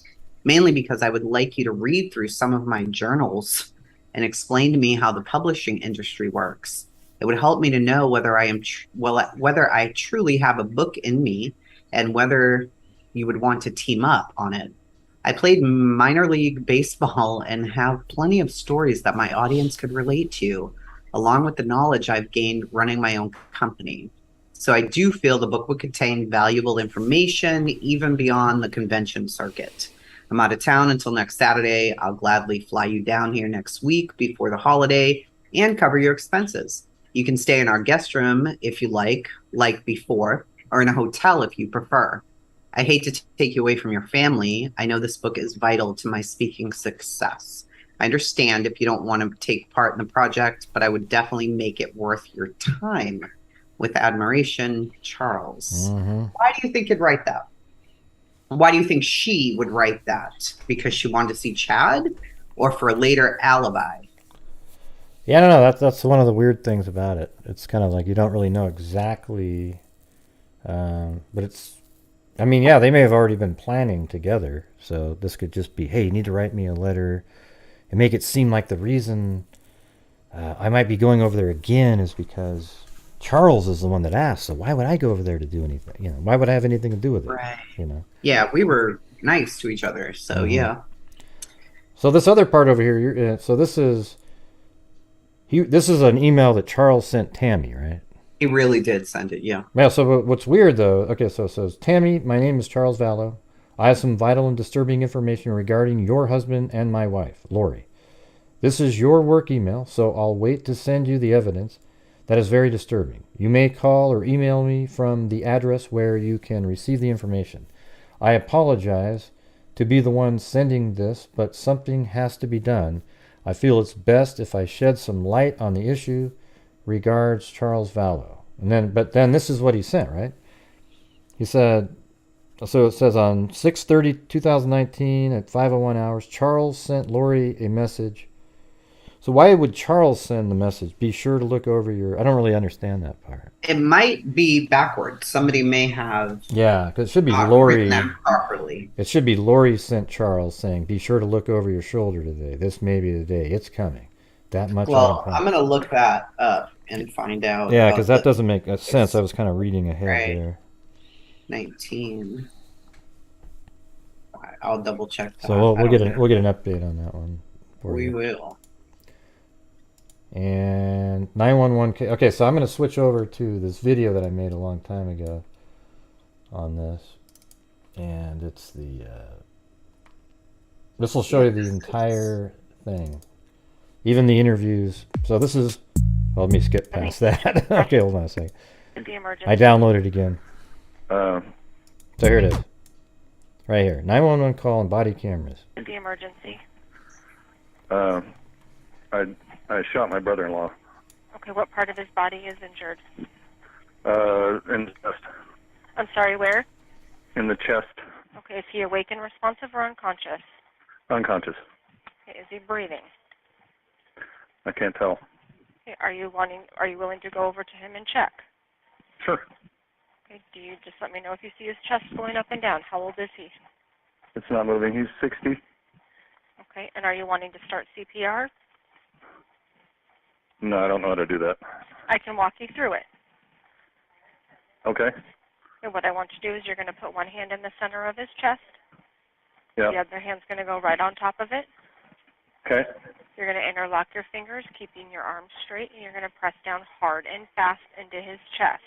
mainly because I would like you to read through some of my journals and explain to me how the publishing industry works. It would help me to know whether whether I truly have a book in me and whether you would want to team up on it. I played minor league baseball and have plenty of stories that my audience could relate to, along with the knowledge I've gained running my own company. So I do feel the book would contain valuable information, even beyond the convention circuit. I'm out of town until next Saturday. I'll gladly fly you down here next week before the holiday and cover your expenses. You can stay in our guest room if you like before, or in a hotel if you prefer. I hate to take you away from your family. I know this book is vital to my speaking success. I understand if you don't want to take part in the project, but I would definitely make it worth your time. With admiration, Charles. Mm-hmm. Why do you think you'd write that? Why do you think she would write that? Because she wanted to see Chad, or for a later alibi? Yeah, I don't know. That's one of the weird things about it. It's kind of like you don't really know exactly, but it's. I mean, yeah, they may have already been planning together, so this could just be, hey, you need to write me a letter, and make it seem like the reason I might be going over there again is because Charles is the one that asked. So why would I go over there to do anything? You know, why would I have anything to do with it? Right. You know. Yeah, we were nice to each other, so Mhm. yeah. So this other part over here, so this is this is an email that Charles sent Tammy, right? He really did send it, yeah. Yeah. So what's weird though? Okay, so it says, Tammy, my name is Charles Vallow. I have some vital and disturbing information regarding your husband and my wife, Lori. This is your work email, so I'll wait to send you the evidence. That is very disturbing. You may call or email me from the address where you can receive the information. I apologize to be the one sending this, but something has to be done. I feel it's best if I shed some light on the issue. Regards, Charles Vallow. But then this is what he sent, right? He said, so it says on 6/30/2019 at 5:01 hours, Charles sent Lori a message. So why would Charles send the message? Be sure to look over your. I don't really understand that part. It might be backwards. Somebody may have Yeah, because it should be not Lori. written that properly. It should be Lori sent Charles saying, "Be sure to look over your shoulder today. This may be the day. It's coming." That much. Well, I'm going to look that up and find out. Yeah, about because that the doesn't make sense. I was kind of reading ahead Right. there. 19. I'll double check that. So we'll get know. we'll get an update on that one. We will. And 911. Okay, so I'm going to switch over to this video that I made a long time ago on this, and it's the. This will show you the entire thing, even the interviews. So this is. Well, let me skip past that. Okay, hold on a second. The emergency. I downloaded it again. Uh, So here it is. Right here. 911 call and body cameras. The emergency. I shot my brother-in-law. Okay, what part of his body is injured? In the chest. I'm sorry, where? In the chest. Okay, is he awake and responsive or unconscious? Unconscious. Okay, is he breathing? I can't tell. Okay, are you willing to go over to him and check? Sure. Okay, do you just let me know if you see his chest going up and down? How old is he? It's not moving. He's 60. Okay, and are you wanting to start CPR? No, I don't know how to do that. I can walk you through it. Okay. And what I want you to do is you're going to put one hand in the center of his chest. Yeah. The other hand's going to go right on top of it. Okay. You're going to interlock your fingers, keeping your arms straight, and you're going to press down hard and fast into his chest.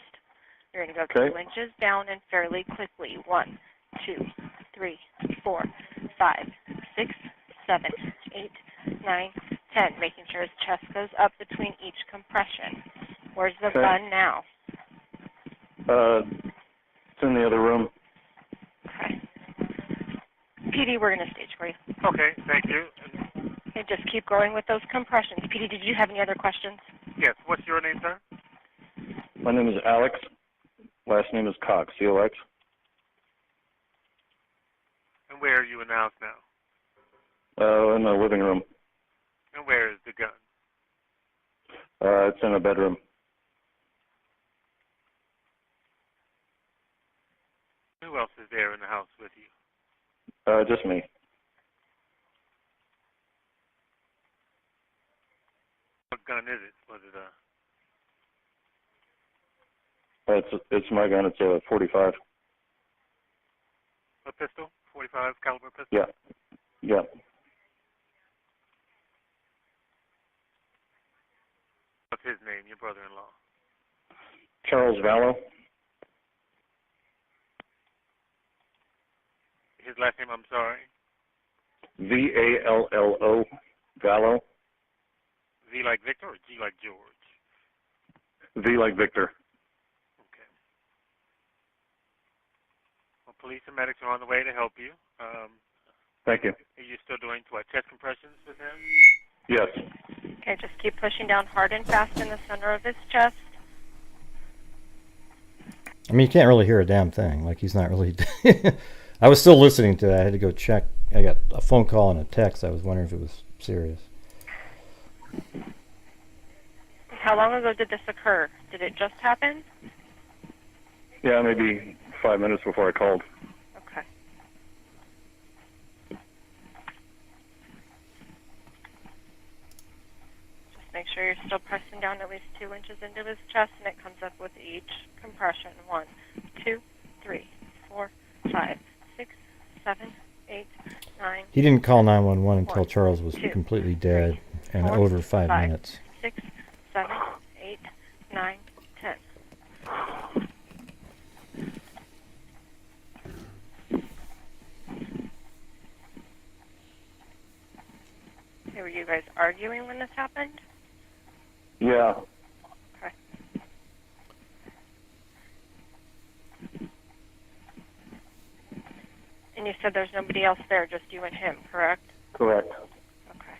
You're going to go 2 inches down and fairly quickly. 1, 2, 3, 4, 5, 6, 7, 8, 9, 10. Making sure his chest goes up between each compression. Where's the gun now? It's in the other room. Okay. PD, we're going to stage for you. Okay, thank you. Okay, just keep going with those compressions. PD, did you have any other questions? Yes, what's your name, sir? My name is Alex. Last name is Cox, C-O-X. And where are you in the house now? In the living room. And where is the gun? It's in a bedroom. Who else is there in the house with you? Just me. What gun is it? Was it a It's my gun. It's a 45. pistol? 45 caliber pistol? Yeah. Yeah. What's his name, your brother-in-law? Charles Vallow. His last name, I'm sorry. V-A-L-L-O. Vallow. V like Victor or G like George? V like Victor. Okay. Well, police and medics are on the way to help you. Thank you. Are you still doing what, chest compressions with him? Yes. Okay, just keep pushing down hard and fast in the center of his chest. I mean, you can't really hear a damn thing. Like, he's not really... I was still listening to that. I had to go check. I got a phone call and a text. I was wondering if it was serious. How long ago did this occur? Did it just happen? Yeah, maybe 5 minutes before I called. Okay. Just make sure you're still pressing down at least 2 inches into his chest, and it comes up with each compression. 1, 2, 3, 4, 5, 6, 7, 8, 9. He didn't call 911 until 1, Charles was 2, completely dead 3, and 4, over 5 5, minutes. 6, 7, 8, 9, 10. Okay, were you guys arguing when this happened? Yeah. Okay. And you said there's nobody else there, just you and him, correct? Correct. Okay.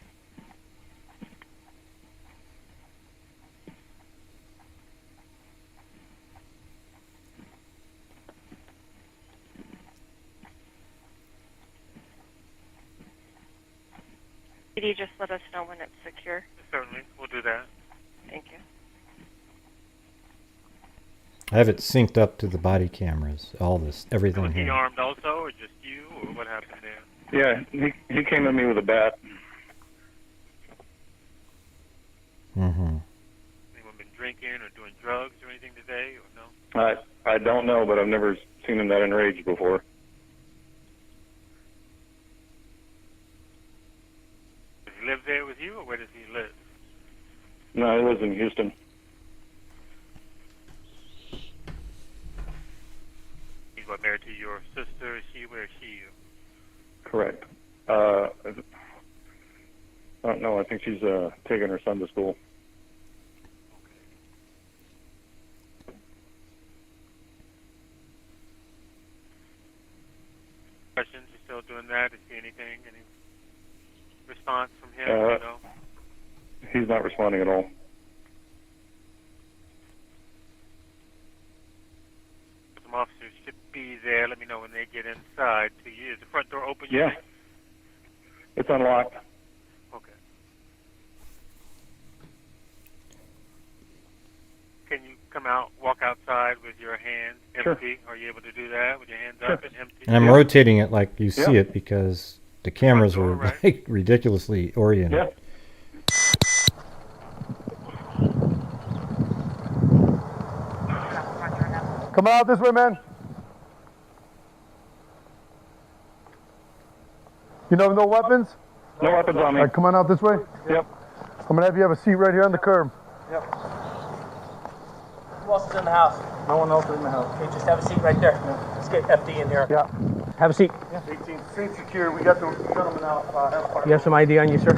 Could you just let us know when it's secure? Certainly, we'll do that. Thank you. I have it synced up to the body cameras. All this, everything Was he here. armed also, or just you, or what happened there? Yeah, he came at me with a bat. Mm-hmm. Anyone been drinking or doing drugs or anything today, or no? I don't know, but I've never seen him that enraged before. Does he live there with you, or where does he live? No, he lives in Houston. He's what, married to your sister? Is she? Where is she? Correct. I don't know. I think she's taking her son to school. Questions? You still doing that? Is he anything? Any response from him? You know? He's not responding at all. Some officers should be there. Let me know when they get inside to you. Is the front door open? Yeah. It's unlocked. Okay. Can you come out, walk outside with your hands empty? Sure. Are you able to do that with your hands up and empty? And I'm rotating it like you see it because the cameras are like ridiculously oriented. Yeah. Come out this way, man. You know, no weapons? No weapons on me. All right, come on out this way. Yep. I'm going to have you have a seat right here on the curb. Yep. Who else is in the house? No one else is in the house. Okay, just have a seat right there. Yeah. Let's get FD in here. Yeah. Have a seat. Yeah. 18th Street secure. We got the gentleman out. You have some ID on you, sir?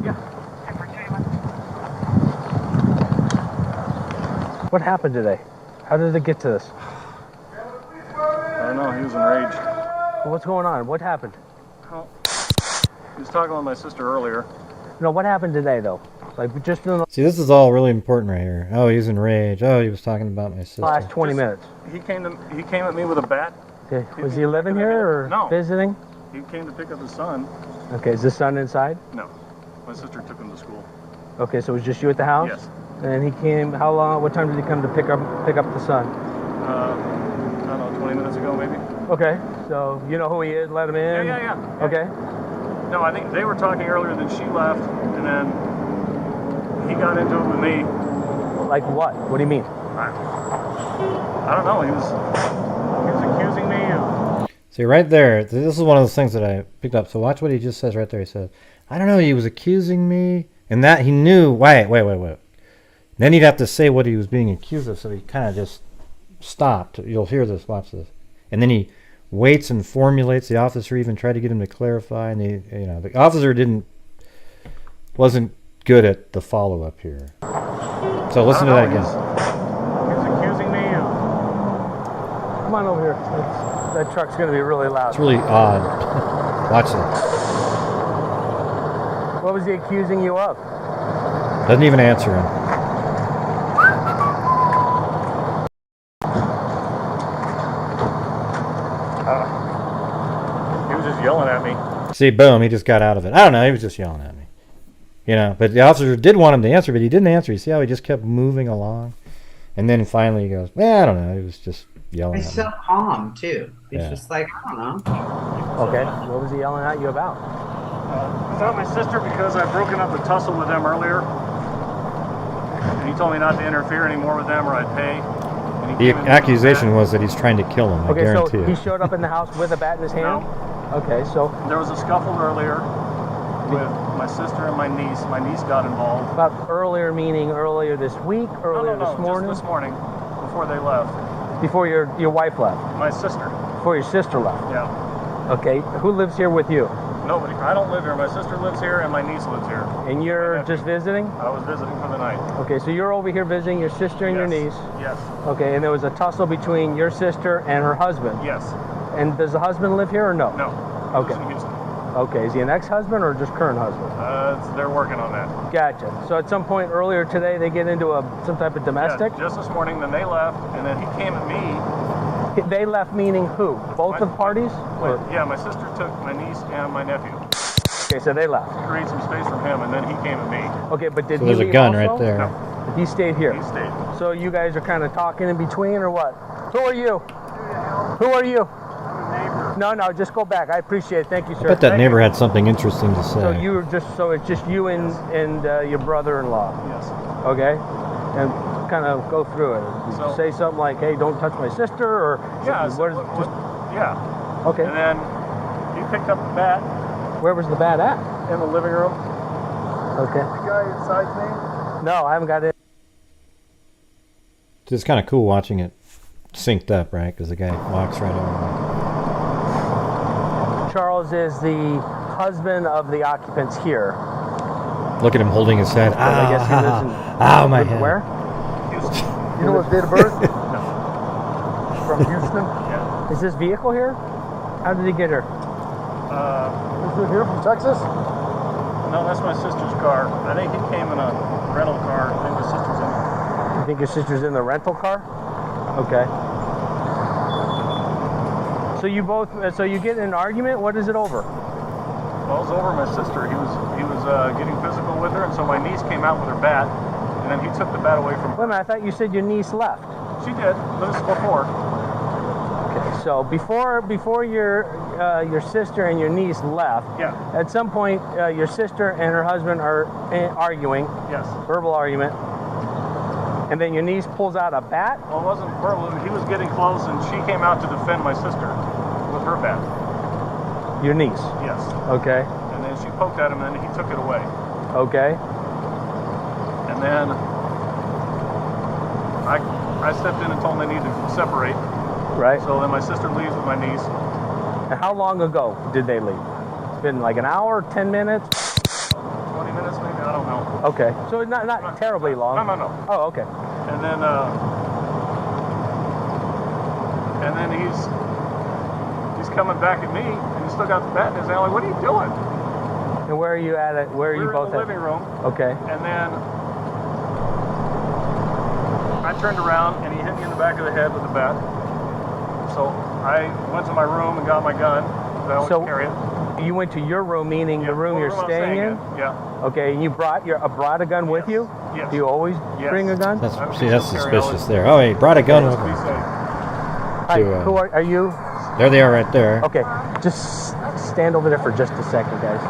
Yeah. What happened today? How did it get to this? I don't know. He was enraged. Well, what's going on? What happened? Oh. He was talking with my sister earlier. No, what happened today, though? Like, just in the See, this is all really important right here. Oh, he's enraged. Oh, he was talking about my sister. last 20 minutes. He came at me with a bat. Okay. Was he living here or No. visiting? He came to pick up his son. Okay, is the son inside? No. My sister took him to school. Okay, so it was just you at the house? Yes. And he came, how long, what time did he come to pick up the son? I don't know, 20 minutes ago maybe. Okay, so you know who he is, let him in? Yeah. Okay. No, I think they were talking earlier, then she left, and then he got into it with me. Like what? What do you mean? I don't know, he was accusing me of... See, right there, this is one of those things that I picked up. So watch what he just says right there. He says, I don't know, he was accusing me. And that he knew, wait. Then he'd have to say what he was being accused of, so he kind of just stopped. You'll hear this, watch this. And then he waits and formulates. The officer even tried to get him to clarify, and the officer wasn't good at the follow-up here. So listen to that again. He was accusing me of... Come on over here. That truck's going to be really loud. It's really odd. Watch this. was he accusing you of? Doesn't even answer him. He was just yelling at me. See, boom, he just got out of it. I don't know, he was just yelling at me. You know, but the officer did want him to answer, but he didn't answer. You see how he just kept moving along? And then finally he goes, I don't know. He was just yelling He's at so me. calm, too. He's Yeah. just like, I don't know. Okay, what was he yelling at you about? I thought my sister because I'd broken up the tussle with them earlier. And he told me not to interfere anymore with them or I'd pay. And he The came in accusation was that he's trying to kill him, I Okay, so guarantee he it. showed up in the house with a bat in his hand? No. Okay, so... There was a scuffle earlier with my sister and my niece. My niece got involved. About earlier meaning earlier this week, earlier No, this morning? just this morning, before they left. Before your wife left? My sister. Before your sister left? Yeah. Okay, who lives here with you? Nobody. I don't live here. My sister lives here and my niece lives here. And you're just visiting? I was visiting for the night. Okay, so you're over here visiting your sister and your niece? Yes. Okay, and there was a tussle between your sister and her husband? Yes. And does the husband live here or no? No. Okay. Lives in Houston. Okay, is he an ex-husband or just current husband? They're working on that. Gotcha. So at some point earlier today, they get into some type of domestic? Yeah, just this morning, then they left, and then he came at me. They left meaning who? Both of parties? Or? Yeah, my sister took my niece and my nephew. Okay, so they left. To create some space from him, and then he came at me. Okay, but did So he there's a leave gun also? right there. No. He stayed here? He stayed. So you guys are kind of talking in between or what? Who are you? Who are you? No, just go back. I appreciate it. Thank you, sir. I bet that Thank neighbor you. had something interesting to say. So it's just you and your brother-in-law. Yes. Okay, and kind of go through it. Did you say something like, "Hey, don't touch my sister," or Yeah. yeah. Okay. And then he picked up the bat. Where was the bat at? In the living room. Okay. The guy inside's name? No, I haven't got it. It's kind of cool watching it synced up, right? Because the guy walks right over. Charles is the husband of the occupants here. Look at him holding his head. I guess he lives in, Ow, my head. Where? You know his date of birth? From Houston? Yeah. Is this vehicle here? How did he get here? Is it here from Texas? No, that's my sister's car. I think he came in a rental car. I think my sister's in it. You think your sister's in the rental car? Okay. So you get in an argument? What is it over? Well, it was over my sister. He was getting physical with her, and so my niece came out with her bat, and then he took the bat away from her. Wait a minute, I thought you said your niece left. She did, but this is before. Okay, so before your sister and your niece left, Yeah. at some point your sister and her husband are arguing, Yes. verbal argument, and then your niece pulls out a bat? Well, it wasn't verbal. He was getting close, and she came out to defend my sister with her bat. Your niece? Yes. Okay. And then she poked at him, and then he took it away. Okay. And then I stepped in and told them they needed to separate. Right. So then my sister leaves with my niece. And how long ago did they leave? It's been like an hour, 10 minutes? 20 minutes maybe, I don't know. Okay. So not terribly long. No. Oh, okay. And then he's coming back at me, and he's still got the bat in his hand. Like, what are you doing? And where are you at? Where are you both in the at? living room. Okay. And then I turned around, and he hit me in the back of the head with the bat. So I went to my room and got my gun. I always carry it. You went to your room, meaning the room you're I'm staying in? Yeah. Okay, and you brought a gun with you? Yes. Do you always bring a gun? That's suspicious there. Oh, he brought a gun with him. Hi, who are you? There they are right there. Okay, just stand over there for just a second, guys.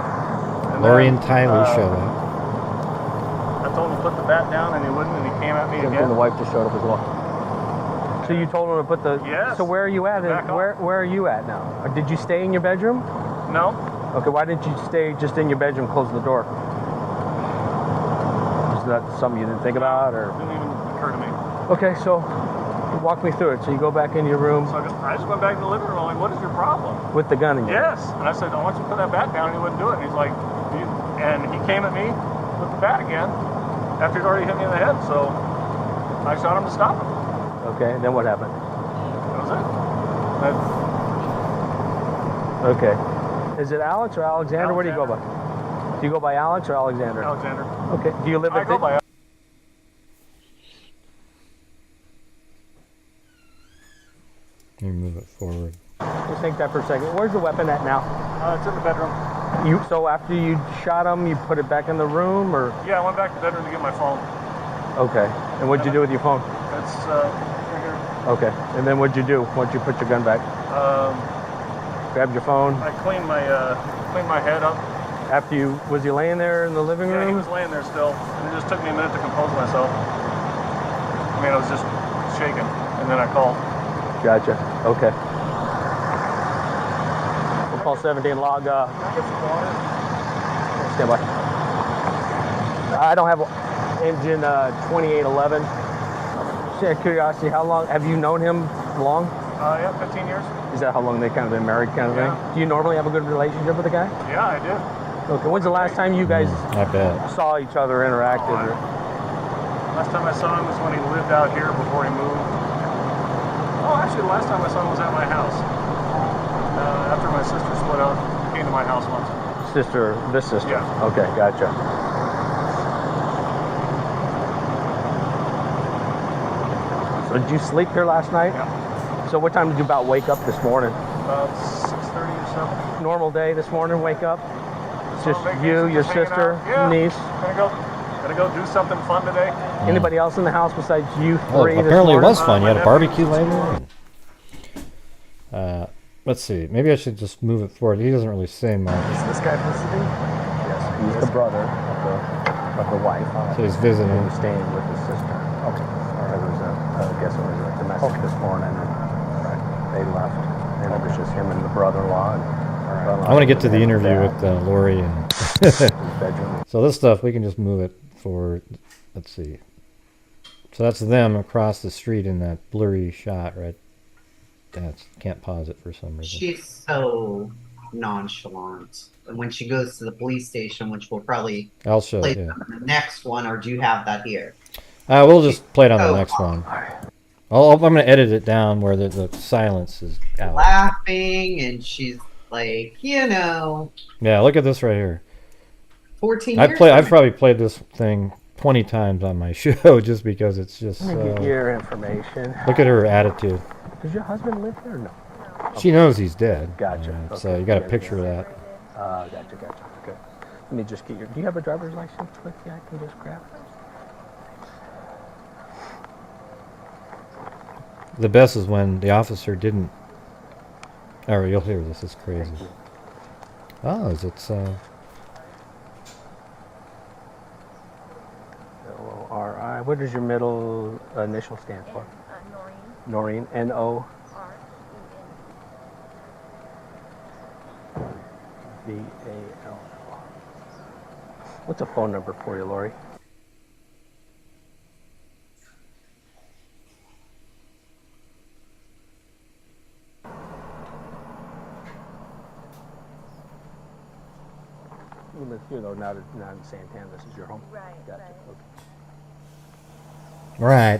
Lori and Tylee show up. I told him to put the bat down, and he wouldn't, and he came at me again. And the wife just showed up as well. So you told him to put the... Yes. So where are you at? Where are you at now? Did you stay in your bedroom? No. Okay, why didn't you stay just in your bedroom, close the door? Is that something you didn't think about, or? Didn't even occur to me. Okay, so walk me through it. So you go back into your room. So I just went back to the living room. Like, what is your problem? With the gun in your hand? Yes. And I said, I want you to put that bat down, and he wouldn't do it. And he's like, and he came at me with the bat again after he'd already hit me in the head. So I shot him to stop him. Okay, then what happened? That was it. Okay. Is it Alex or Alexander? Where do you go by? Do you go by Alex or Alexander? Alexander. Okay. Do you live I at go by. Let me move it forward. Just think that for a second. Where's the weapon at now? It's in the bedroom. So after you shot him, you put it back in the room, or? Yeah, I went back to the bedroom to get my phone. Okay. And what'd you do with your phone? It's right here. Okay. And then what'd you do once you put your gun back? Grabbed your phone. I cleaned my head up. After you, was he laying there in the living room? Yeah, he was laying there still, and it just took me a minute to compose myself. I mean, I was just shaking, and then I called. Gotcha. Okay. We'll call 17 log. Stand by. I don't have engine 2811. Just out of curiosity, how long have you known him? Long? Yeah, 15 years. Is that how long they kind of been married, kind of thing? Do you normally have a good relationship with the guy? Yeah, I do. Okay. When's the last time you guys saw each other, interacted? Last time I saw him was when he lived out here before he moved. Oh, actually, the last time I saw him was at my house. After my sister split up, he came to my house once. This sister? Yeah. Okay, gotcha. So did you sleep here last night? Yeah. So what time did you about wake up this morning? About 6:30 or so. Normal day this morning, wake up? It's just you, your hanging sister, out. niece? Gonna go do something fun today. Anybody else in the house besides you Well, three? apparently it this was fun. You had a morning? barbecue later. Let's see. Maybe I should just move it forward. He doesn't really say much. Is this guy visiting? Yes. He's the brother of the wife. So he's visiting. He was staying with his sister. Okay. I guess it was a domestic this morning. And they left. And it was just him and the brother-in-law. I want to get to the interview with Lori. And so this stuff, we can just move it forward. Let's see. So that's them across the street in that blurry shot, right? Can't pause it for some reason. She's so nonchalant. And when she goes to the police station, which we'll probably I'll show play it, yeah. on the next one, or do you have that here? We'll just play it on the next one. I'm going to edit it down where the silence is out. Laughing, and she's like, Yeah, look at this right here. 14 years. I've probably played this thing 20 times on my show just because it's just Let me get your information. Look at her attitude. Does your husband live here or no? She knows he's dead. Gotcha. So you got a picture of that. Gotcha. Okay. Let me just get your... Do you have a driver's license with you? I can just grab it. The best is when the officer didn't... Oh, you'll hear this. It's crazy. Oh, it's... L-O-R-I. What does your middle initial stand for? Noreen. Noreen. N-O-V-A-L-L. What's a phone number for you, Lori? You live here, though, not in Santana. This is your home? Right, gotcha. right.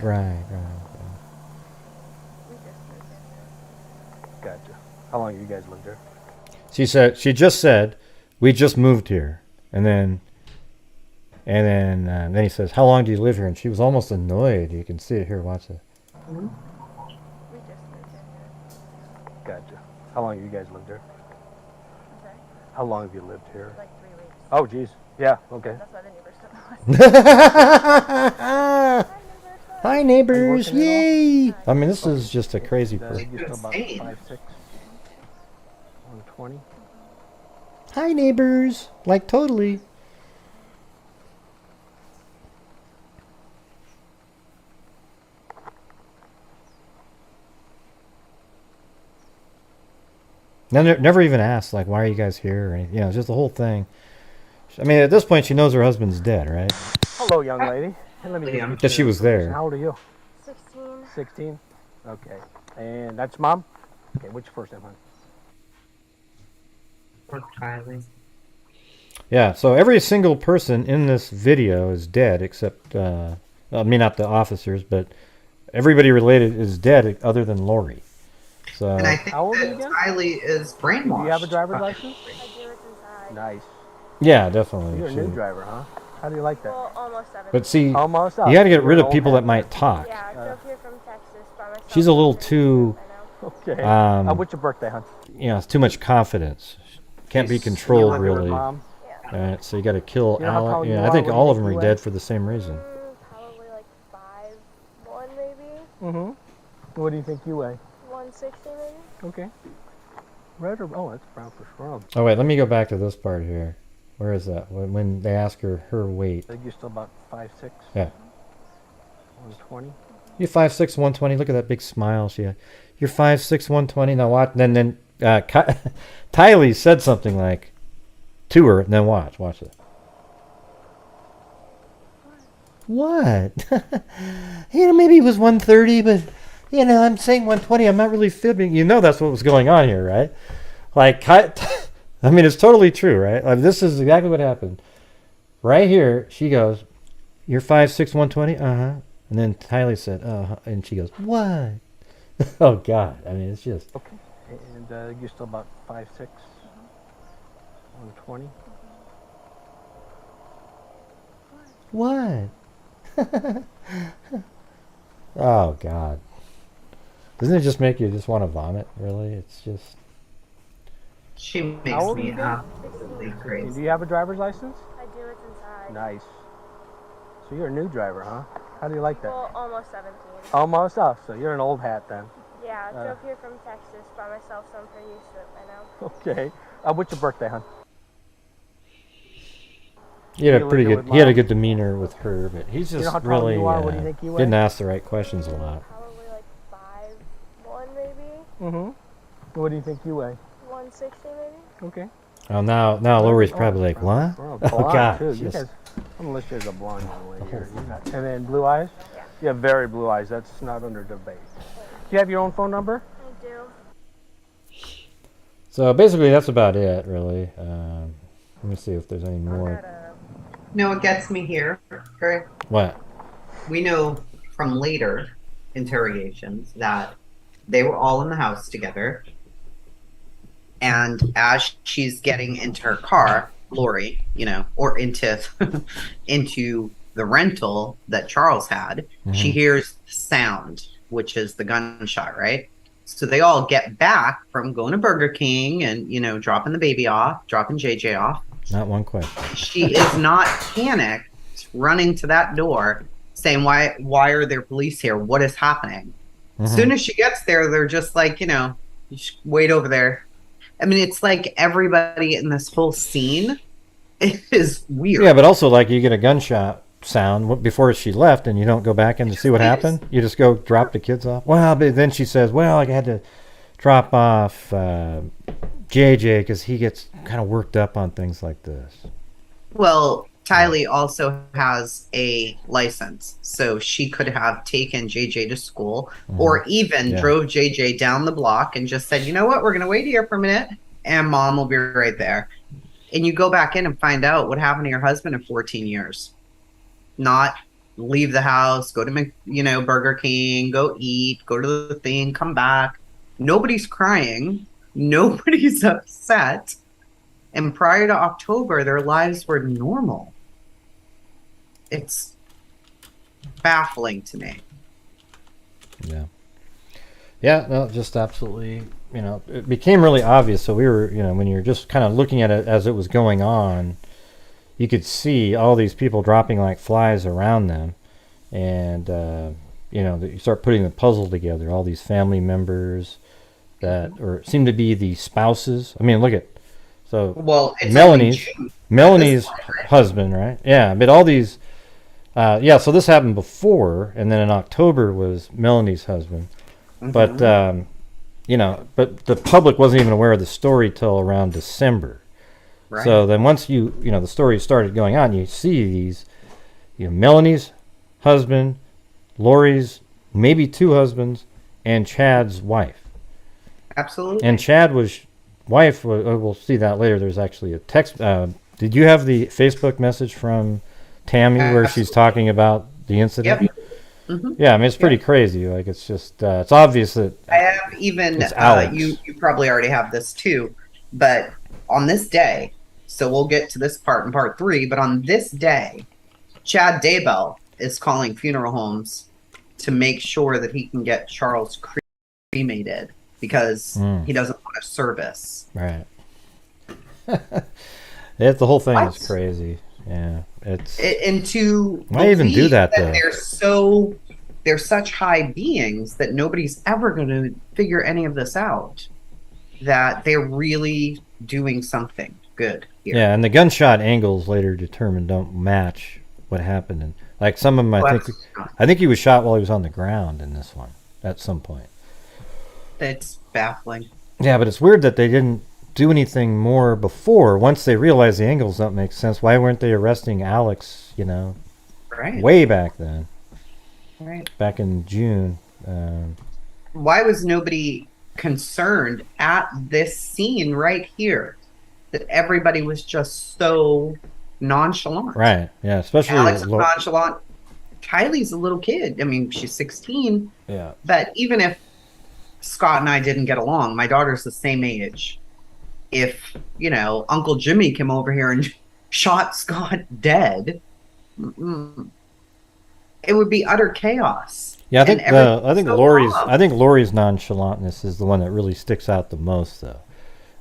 Okay. Right. Gotcha. How long have you guys lived here? She just said, we just moved here. And then he says, how long do you live here? And she was almost annoyed. You can see it here. Watch it. We just moved in here. Gotcha. How long have you guys lived here? I'm sorry? How long have you lived here? Like 3 weeks. Oh, geez. Yeah, okay. That's why the neighbors don't know. Hi, neighbors. Yay. I mean, this is just a crazy person. You still about 5'6", 120. Hi, neighbors. Like, totally. Never even asked, like, why are you guys here? Or anything. You know, just the whole thing. I mean, at this point, she knows her husband's dead, right? Hello, young lady. Hey, let me get Because she was there. How old are you? 16. 16? Okay. And that's mom? Okay, what's your first name, hon? Tylee. Yeah, so every single person in this video is dead except, I mean, not the officers, but everybody related is dead other than Lori. So, And I think that Tylee is brainwashed. Do you have a driver's license? I do, it's inside. Nice. Yeah, definitely. You're a new driver, huh? How do you like that? Well, almost 17. But see, Almost. you got to get rid of people that might talk. Yeah, I drove here from Texas by myself. She's a little too. Okay. What's your birthday, hon? You know, it's too much confidence. Can't be controlled really. Mom? Right, so you got to kill You know how tall Alec. you Yeah, I are? think What do all you of them think are you dead weigh? for the same reason. Probably like 5'1" maybe. Mm-hmm. What do you think you weigh? 160 maybe. Okay. Red or that's brown for shrub. Oh wait, let me go back to this part here. Where is that? When they ask her weight. I think you're still about 5'6". Yeah. 120. You're 5'6", 120. Look at that big smile she had. You're 5'6", 120. Now watch. Then Tylee said something like to her. And then watch it. What? Maybe he was 130, but I'm saying 120. I'm not really fibbing. That's what was going on here, right? Like, I mean, it's totally true, right? Like, this is exactly what happened. Right here, she goes, "You're 5'6", 120." Uh-huh. And then Tylee said, "Uh-huh," and she goes, "What?" Oh God! I mean, it's just. Okay. And you're still about 5'6", 120. What? Oh God! Doesn't it just make you just want to vomit? Really, it's just. She makes How old are me you again? absolutely crazy. Do you have a driver's license? I do, it's inside. Nice. So you're a new driver, huh? How do you like that? Well, almost 17. Almost up. So you're an old hat then. Yeah, I drove here from Texas by myself, so I'm pretty used to it by now. Okay. What's your birthday, hon? He had a good demeanor with her, but he's just how tall really you are? What do you think you weigh? didn't ask the right questions a lot. Probably like 5'1" maybe. Mm-hmm. What do you think you weigh? 160 maybe. Okay. Oh, now Lori's probably like, what? Oh, Oh God! Too. Just- You guys, unless there's a blonde on the way here. And then blue eyes? Yeah. You have very blue eyes. That's not under debate. Do you have your own phone number? I do. So basically, that's about it, really. Let me see if there's any more. No, it gets me here. Okay. What? We know from later interrogations that they were all in the house together. And as she's getting into her car, Lori, or into into the rental that Charles had, she hears sound, which is the gunshot, right? So they all get back from going to Burger King and, dropping the baby off, dropping JJ off. Not one question. She is not panicked, running to that door, saying, why are there police here? What is happening? As soon as she gets there, they're just like, just wait over there. I mean, it's like everybody in this whole scene is weird. Yeah, but also like you get a gunshot sound before she left, and you don't go back in to see what happened. You just go drop the kids off. Well, but then she says, "Well, I had to drop off JJ because he gets kind of worked up on things like this." Well, Tylee also has a license, so she could have taken JJ to school or even drove JJ down the block and just said, "You know what? We're going to wait here for a minute and Mom will be right there." And you go back in and find out what happened to your husband in 14 years. Not leave the house, go to Burger King, go eat, go to the thing, come back. Nobody's crying. Nobody's upset. And prior to October, their lives were normal. It's baffling to me. Yeah. Yeah, no, just absolutely, it became really obvious. So we were, when you're just kind of looking at it as it was going on, you could see all these people dropping like flies around them. And, you start putting the puzzle together, all these family members seem to be the spouses. I mean, look at, so it's Melanie's husband, right? Yeah, but all these, so this happened before, and then in October was Melanie's husband. But, but the public wasn't even aware of the story till around December. Right. So then once the story started going on, you see these, Melanie's husband, Lori's maybe two husbands, and Chad's wife. Absolutely. And Chad's wife, we'll see that later. There's actually a text. Did you have the Facebook message from Tammy where she's talking about the incident? Yep. Mm-hmm. Yeah, I mean, it's pretty crazy. Like, it's just, it's obvious that I have even, you probably already have this too, but on this day, So we'll get to this part in part 3. But on this day, Chad Daybell is calling funeral homes to make sure that he can get Charles cremated because he doesn't want a service. Right. The whole thing What? is crazy. Yeah, and to why even do that though? They're such high beings that nobody's ever going to figure any of this out. That they're really doing something good here. Yeah, and the gunshot angles later determined don't match what happened. And like some of them, I think he was shot while he was on the ground in this one at some point. It's baffling. Yeah, but it's weird that they didn't do anything more before. Once they realized the angles don't make sense, why weren't they arresting Alex, right. way back then? Right. Back in June. Why was nobody concerned at this scene right here that everybody was just so nonchalant? Right, yeah, especially Alex was nonchalant. Kylie's a little kid. I mean, she's 16. Yeah. But even if Scott and I didn't get along, my daughter's the same age. If, Uncle Jimmy came over here and shot Scott dead, it would be utter chaos. Yeah, I think Lori's nonchalantness is the one that really sticks out the most, though.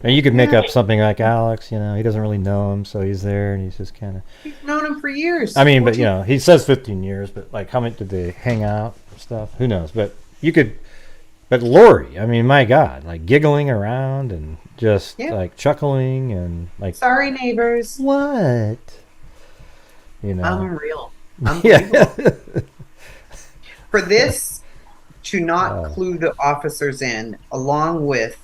And you could make up something like Alex, he doesn't really know him, so he's there and he's just kind of. He's known him for years. I mean, but he says 15 years, but like how much did they hang out and stuff? Who knows? But but Lori, I mean, my God, like giggling around and just like chuckling and like. Sorry, neighbors. What? Unreal. Yeah. For this to not clue the officers in, along with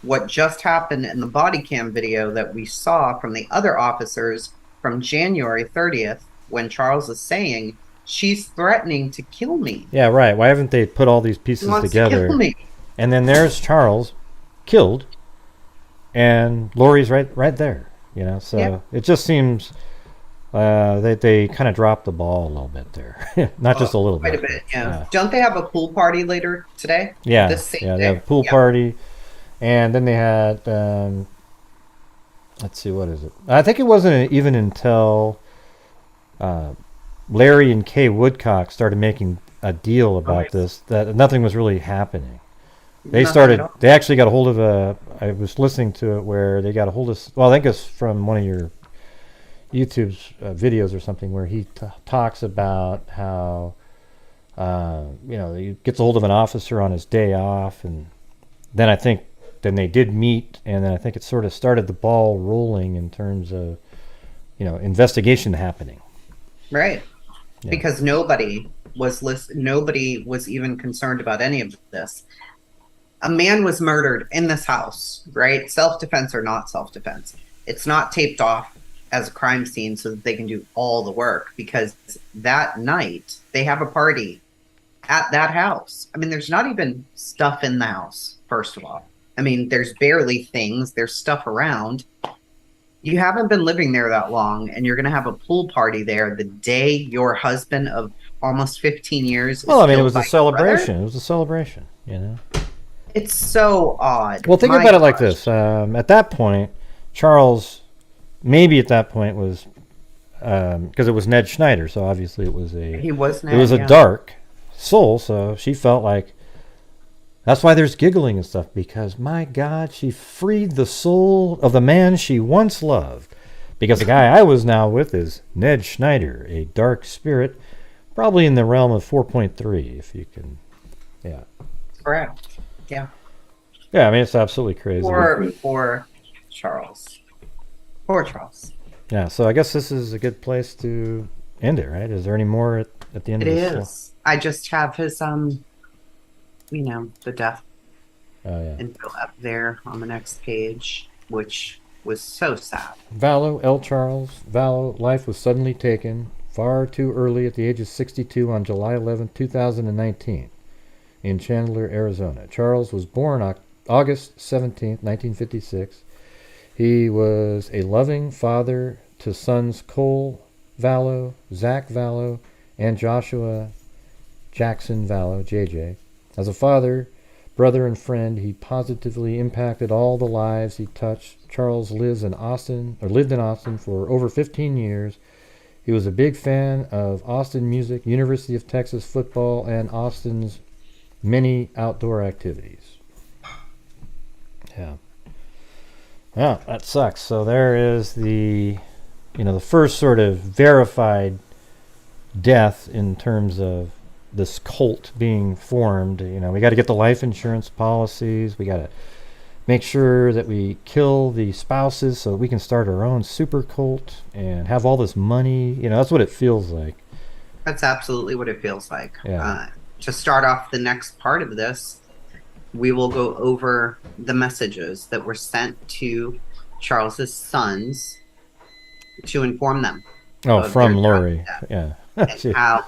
what just happened in the body cam video that we saw from the other officers from January 30th, when Charles is saying, she's threatening to kill me. Yeah, right. Why haven't they put all these pieces together? To kill me. And then there's Charles killed, and Lori's right there. So it just seems that they kind of dropped the ball a little bit there. Not just a little bit. Quite a bit, yeah. Don't they have a pool party later today? Yeah, They have a pool party. And then they had, let's see, what is it? I think it wasn't even until Larry and Kay Woodcock started making a deal about this that nothing was really happening. They actually got a hold of I was listening to it where they got a hold of, I think it's from one of your YouTube's videos or something where he talks about how, he gets a hold of an officer on his day off, and then they did meet, and then I think it sort of started the ball rolling in terms of, investigation happening. Right. Yeah. Because nobody was even concerned about any of this. A man was murdered in this house, right? Self-defense or not self-defense. It's not taped off as a crime scene so that they can do all the work, because that night they have a party at that house. I mean, there's not even stuff in the house, first of all. I mean, there's barely things. There's stuff around. You haven't been living there that long, and you're going to have a pool party there the day your husband of almost 15 years. Well, I mean, it was a celebration. It was a celebration, It's so odd. Well, think about it like this. At that point, Charles, maybe at that point was, because it was Ned Schneider, so obviously it was a dark soul, so she felt like, that's why there's giggling and stuff, because my God, she freed the soul of the man she once loved. Because the guy I was now with is Ned Schneider, a dark spirit, probably in the realm of 4.3, if you can, yeah. Correct. Yeah. Yeah, I mean, it's absolutely crazy. Poor Charles. Poor Charles. Yeah, so I guess this is a good place to end it, right? Is there any more at the end of this? It is. I just have his the death info up there on the next page, which was so sad. Vallow L. Charles Vallow, life was suddenly taken far too early at the age of 62 on July 11, 2019, in Chandler, Arizona. Charles was born August 17, 1956. He was a loving father to sons Cole Vallow, Zach Vallow, and Joshua Jackson Vallow, JJ. As a father, brother and friend. He positively impacted all the lives he touched. Charles lived in Austin for over 15 years. He was a big fan of Austin music, University of Texas football, and Austin's many outdoor activities. Yeah. Yeah, that sucks. So there is the first sort of verified death in terms of this cult being formed. We got to get the life insurance policies. We got to make sure that we kill the spouses so that we can start our own super cult and have all this money. That's what it feels like. That's absolutely what it feels like. Yeah. To start off the next part of this, we will go over the messages that were sent to Charles's sons to inform them. Oh, from Lori. Yeah. And how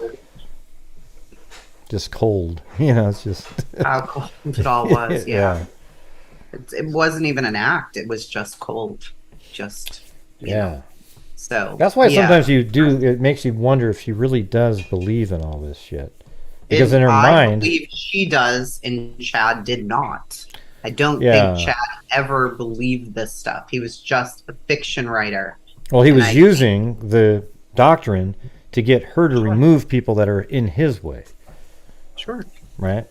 just cold. It's just how cold it all was. Yeah. It wasn't even an act. It was just cold. Just you know. So that's why sometimes it makes you wonder if she really does believe in all this shit. Because in her mind, I believe she does, and Chad did not. I don't think Chad ever believed this stuff. He was just a fiction writer. Well, he was using the doctrine to get her to remove people that are in his way. Sure. Right?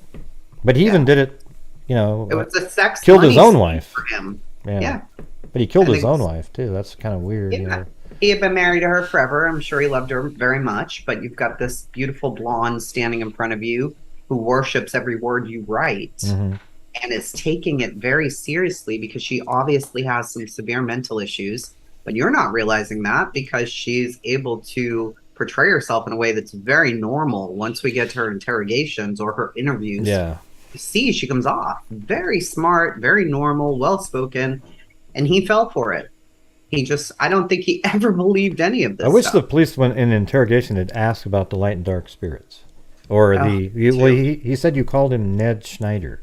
But he even did it, it was a sex killed his own wife. For him. Yeah. But he killed his own wife, too. That's kind of weird. Yeah. He had been married to her forever. I'm sure he loved her very much. But you've got this beautiful blonde standing in front of you who worships every word you write and is taking it very seriously because she obviously has some severe mental issues. But you're not realizing that because she's able to portray herself in a way that's very normal once we get to her interrogations or her interviews. Yeah. You see, she comes off very smart, very normal, well-spoken, and he fell for it. I don't think he ever believed any of this. I wish the police, when in interrogation, had asked about the light and dark spirits. Or he said you called him Ned Schneider.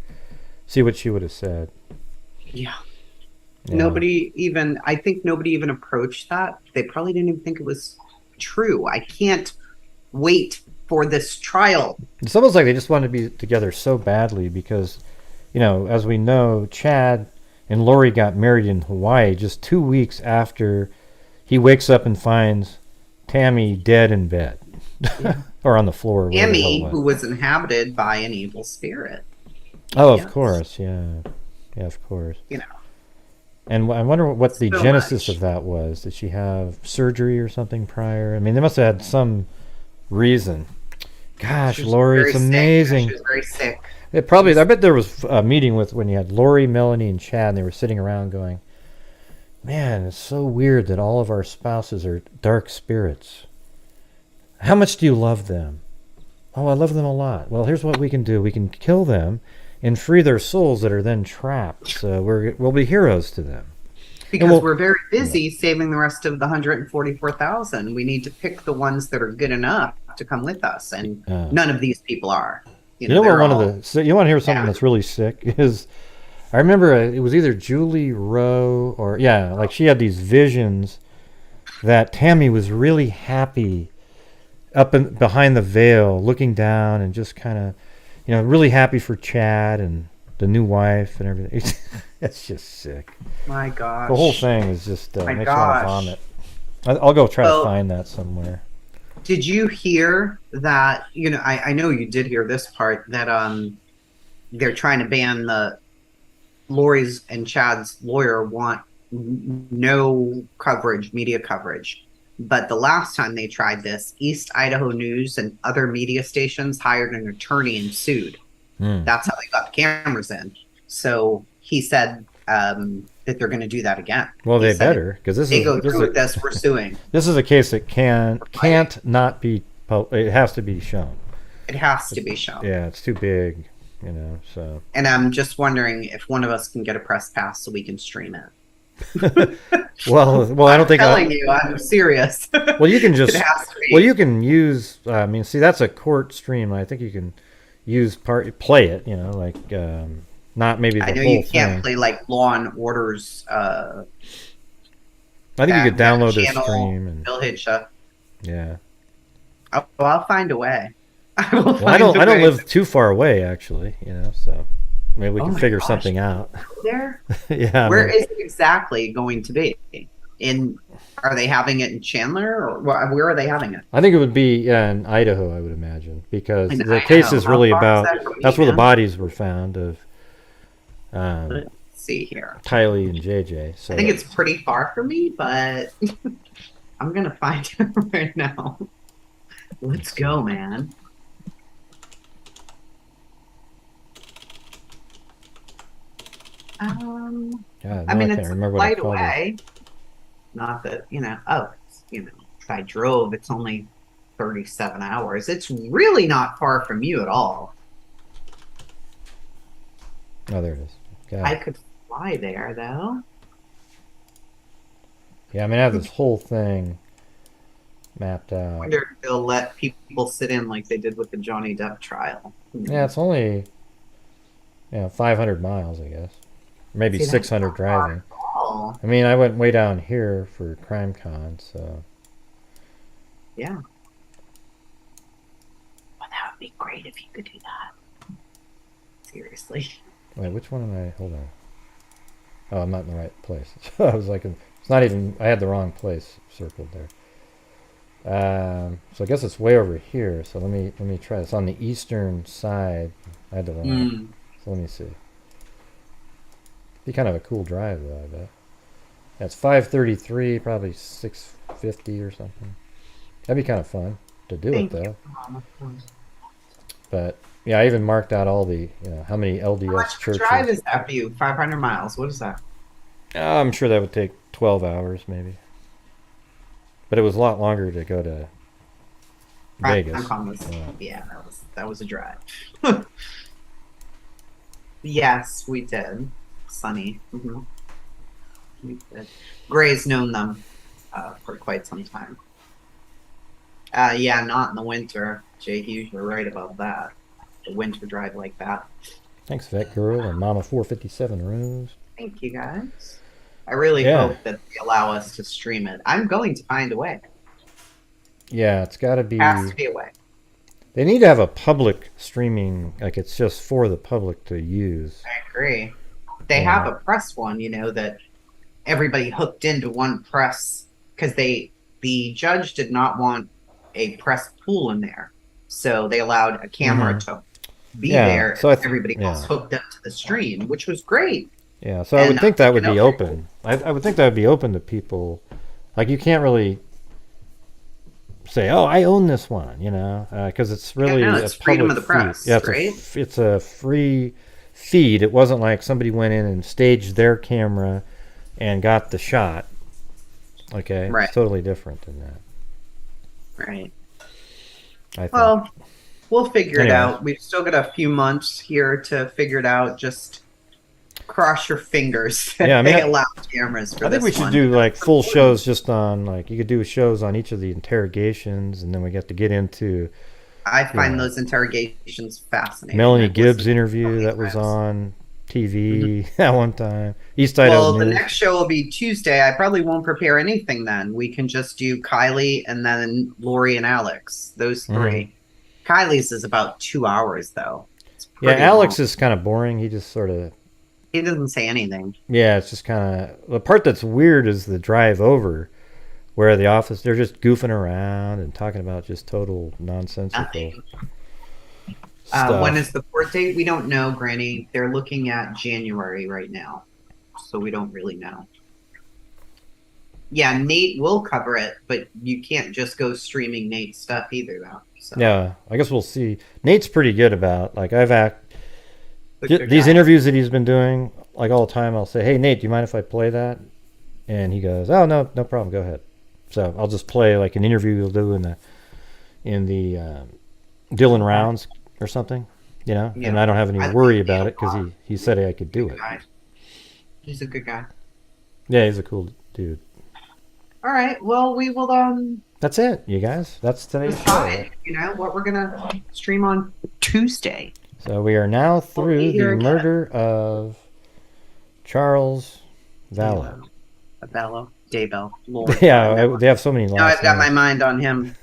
See what she would have said. Yeah. I think nobody even approached that. They probably didn't even think it was true. I can't wait for this trial. It's almost like they just wanted to be together so badly because, as we know, Chad and Lori got married in Hawaii just 2 weeks after he wakes up and finds Tammy dead in bed. Or on the floor. Tammy, who was inhabited by an evil spirit. Oh, of course, yeah. Yeah, of course. And I wonder what the genesis of that was. Did she have surgery or something prior? I mean, they must have had some reason. Gosh, Lori, it's amazing. She was very sick. I bet there was a meeting when you had Lori, Melanie, and Chad, and they were sitting around going, man, it's so weird that all of our spouses are dark spirits. How much do you love them? Oh, I love them a lot. Well, here's what we can do. We can kill them and free their souls that are then trapped. So we'll be heroes to them. Because we're very busy saving the rest of the 144,000. We need to pick the ones that are good enough to come with us, and none of these people are. You know what? You want to hear something that's really sick is, I remember it was either Julie Rowe or like she had these visions that Tammy was really happy up behind the veil, looking down and just kind of, really happy for Chad and the new wife and everything. It's just sick. My gosh. The whole thing is just makes you want to vomit. I'll go try to find that somewhere. Did you hear that? I know you did hear this part that they're trying to ban the Lori's and Chad's lawyer want no coverage, media coverage. But the last time they tried this, East Idaho News and other media stations hired an attorney and sued. That's how they got the cameras in. So he said that they're going to do that again. Well, they better, because we're suing. This is a case that can't not be. It has to be shown. It has to be shown. Yeah, it's too big, So. And I'm just wondering if one of us can get a press pass so we can stream it. well, I don't think. I'm serious. Well, you can just. You can use. See, that's a court stream. I think you can play it. Not maybe the whole thing. I know you can't play like Law and Order's. I think you could download the stream and. Bill Hitcha. Yeah. I'll find a way. I don't live too far away, actually. So. maybe we can figure something out. There? Yeah. Where is it exactly going to be? Are they having it in Chandler, or where are they having it? I think it would be in Idaho, I would imagine, because In the Idaho. case is How really far is about, that from that's you, where the man? bodies were found of Let's see here. Tylee and JJ. So I think it's pretty far from me, but I'm going to find it right now. Let's go, man. God, I mean, it's remember a what I flight called it. away. Not that, if I drove, it's only 37 hours. It's really not far from you at all. Oh, there it is. Got I it. could fly there, though. Yeah, I mean, I have this whole thing mapped I out. wonder if they'll let people sit in like they did with the Johnny Depp trial. Yeah, it's only 500 miles, I guess. Maybe See, that's 600 not far driving. at all. I mean, I went way down here for CrimeCon, so. Yeah. Well, that would be great if you could do that. Seriously. Wait, which one am I? Hold on. Oh, I'm not in the right place. I was like, it's not even, I had the wrong place circled there. So I guess it's way over here. So let me try this on the eastern side. I had the wrong. So let me see. Be kind of a cool drive though, I bet. That's 533, probably 650 or something. That'd be kind of fun to do it though. But yeah, I even marked out all the, how many LDS How much churches. drive is that for you? 500 miles. What is that? I'm sure that would take 12 hours maybe. But it was a lot longer to go to Vegas. Yeah, that was a drive. Yes, we did. Sunny. Mm-hmm. We did. Gray's known them for quite some time. Yeah, not in the winter. Jay Hughes, you're right about that. The winter drive like that. Thanks, Vet Girl and Mama 457 Rose. Thank you, guys. I really hope that they allow us to stream it. I'm going to find a way. Yeah, it's got to be. Has to be a way. They need to have a public streaming, like it's just for the public to use. I agree. They have a press one, that everybody hooked into one press because the judge did not want a press pool in there, so they allowed a camera to be there. So everybody else hooked up to the stream, which was great. Yeah, so I would think that would be open. I would think that would be open to people. Like you can't really say, "Oh, I own this one," because it's really it's a freedom public of the press, feed. Yeah, right? It's a free feed. It wasn't like somebody went in and staged their camera and got the shot. Okay, right. It's totally different than that. Right. Well, we'll figure it out. We've still got a few months here to figure it out. Just cross your fingers that they allow cameras for this. I think we should do like full shows just on you could do shows on each of the interrogations, and then we get to get into. I find those interrogations fascinating. Melanie Gibb's interview that was on TV at one time. East Idaho News. The next show will be Tuesday. I probably won't prepare anything then. We can just do Kylie and then Lori and Alex. Those three. Kylie's is about 2 hours though. Yeah, Alex is kind of boring. He just sort of. He doesn't say anything. Yeah, it's just kind of the part that's weird is the drive over, where the office they're just goofing around and talking about just total nonsensical stuff. When is the court date? We don't know, Granny. They're looking at January right now, so we don't really know. Yeah, Nate will cover it, but you can't just go streaming Nate's stuff either, though. So. Yeah, I guess we'll see. Nate's pretty good about these interviews that he's been doing, all the time. I'll say, "Hey, Nate, do you mind if I play that?" And he goes, "Oh, no problem. Go ahead." So I'll just play an interview you'll do in the Dylan rounds or something, and I don't have any worry about it because he said I could do it. He's a good guy. Yeah, he's a cool dude. All right. Well, we will. That's it, you guys. That's today's show. What we're gonna stream on Tuesday. So we are now through the murder of Charles Vallow. Vallow Daybell. Lord. Yeah, they have so many last Now I've got my mind on him.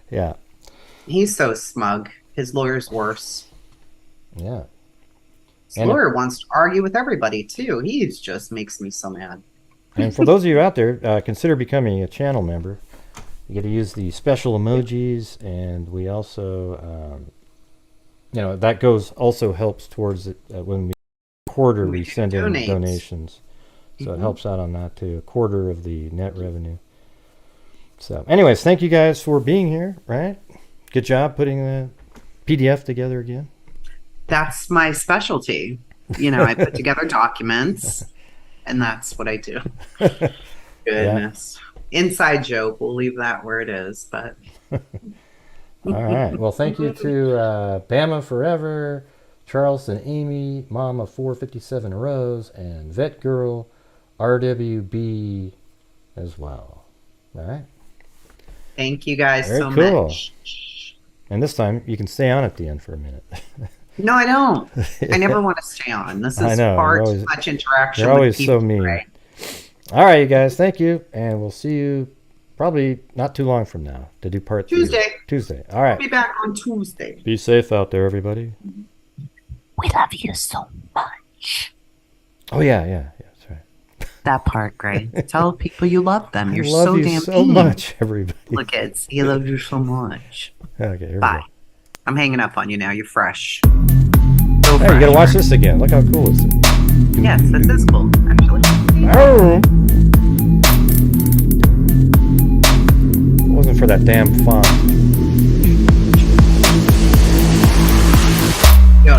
Yeah. He's so smug. His lawyer's worse. Yeah. This lawyer wants to argue with everybody too. He just makes me so mad. And for those of you out there, consider becoming a channel member. You get to use the special emojis, and we also, that goes also helps towards it when we quarter we send in donations. So it helps out on that too. A quarter of the net revenue. So, anyways, thank you guys for being here. Right? Good job putting the PDF together again. That's my specialty. I put together documents, and that's what I do. Goodness. Yeah. Inside joke. We'll leave that where it is, but. All right. Well, thank you to Bama Forever, Charleston Amy, Mama 457 Rose, and Vet Girl RWB as well. All right. Thank you guys Very so cool. much. And this time you can stay on at the end for a minute. No, I don't. I never want to stay on. This is far too much interaction. You're always with people so mean. today. All right, you guys. Thank you. And we'll see you probably not too long from now to do part 3. Tuesday. All right. I'll be back on Tuesday. Be safe out there, everybody. We love you so much. Oh, yeah. That's right. That part, Gray. Tell people you love them. You're love so you damn so mean. much, everybody. Look, kids. He loves you so much. Okay, here Bye. we go. I'm hanging up on you now. You're fresh. Hey, you gotta watch this again. Look how cool this is. Yes, this is cool, actually. Oh. It wasn't for that damn font. Yo.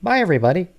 Bye, everybody.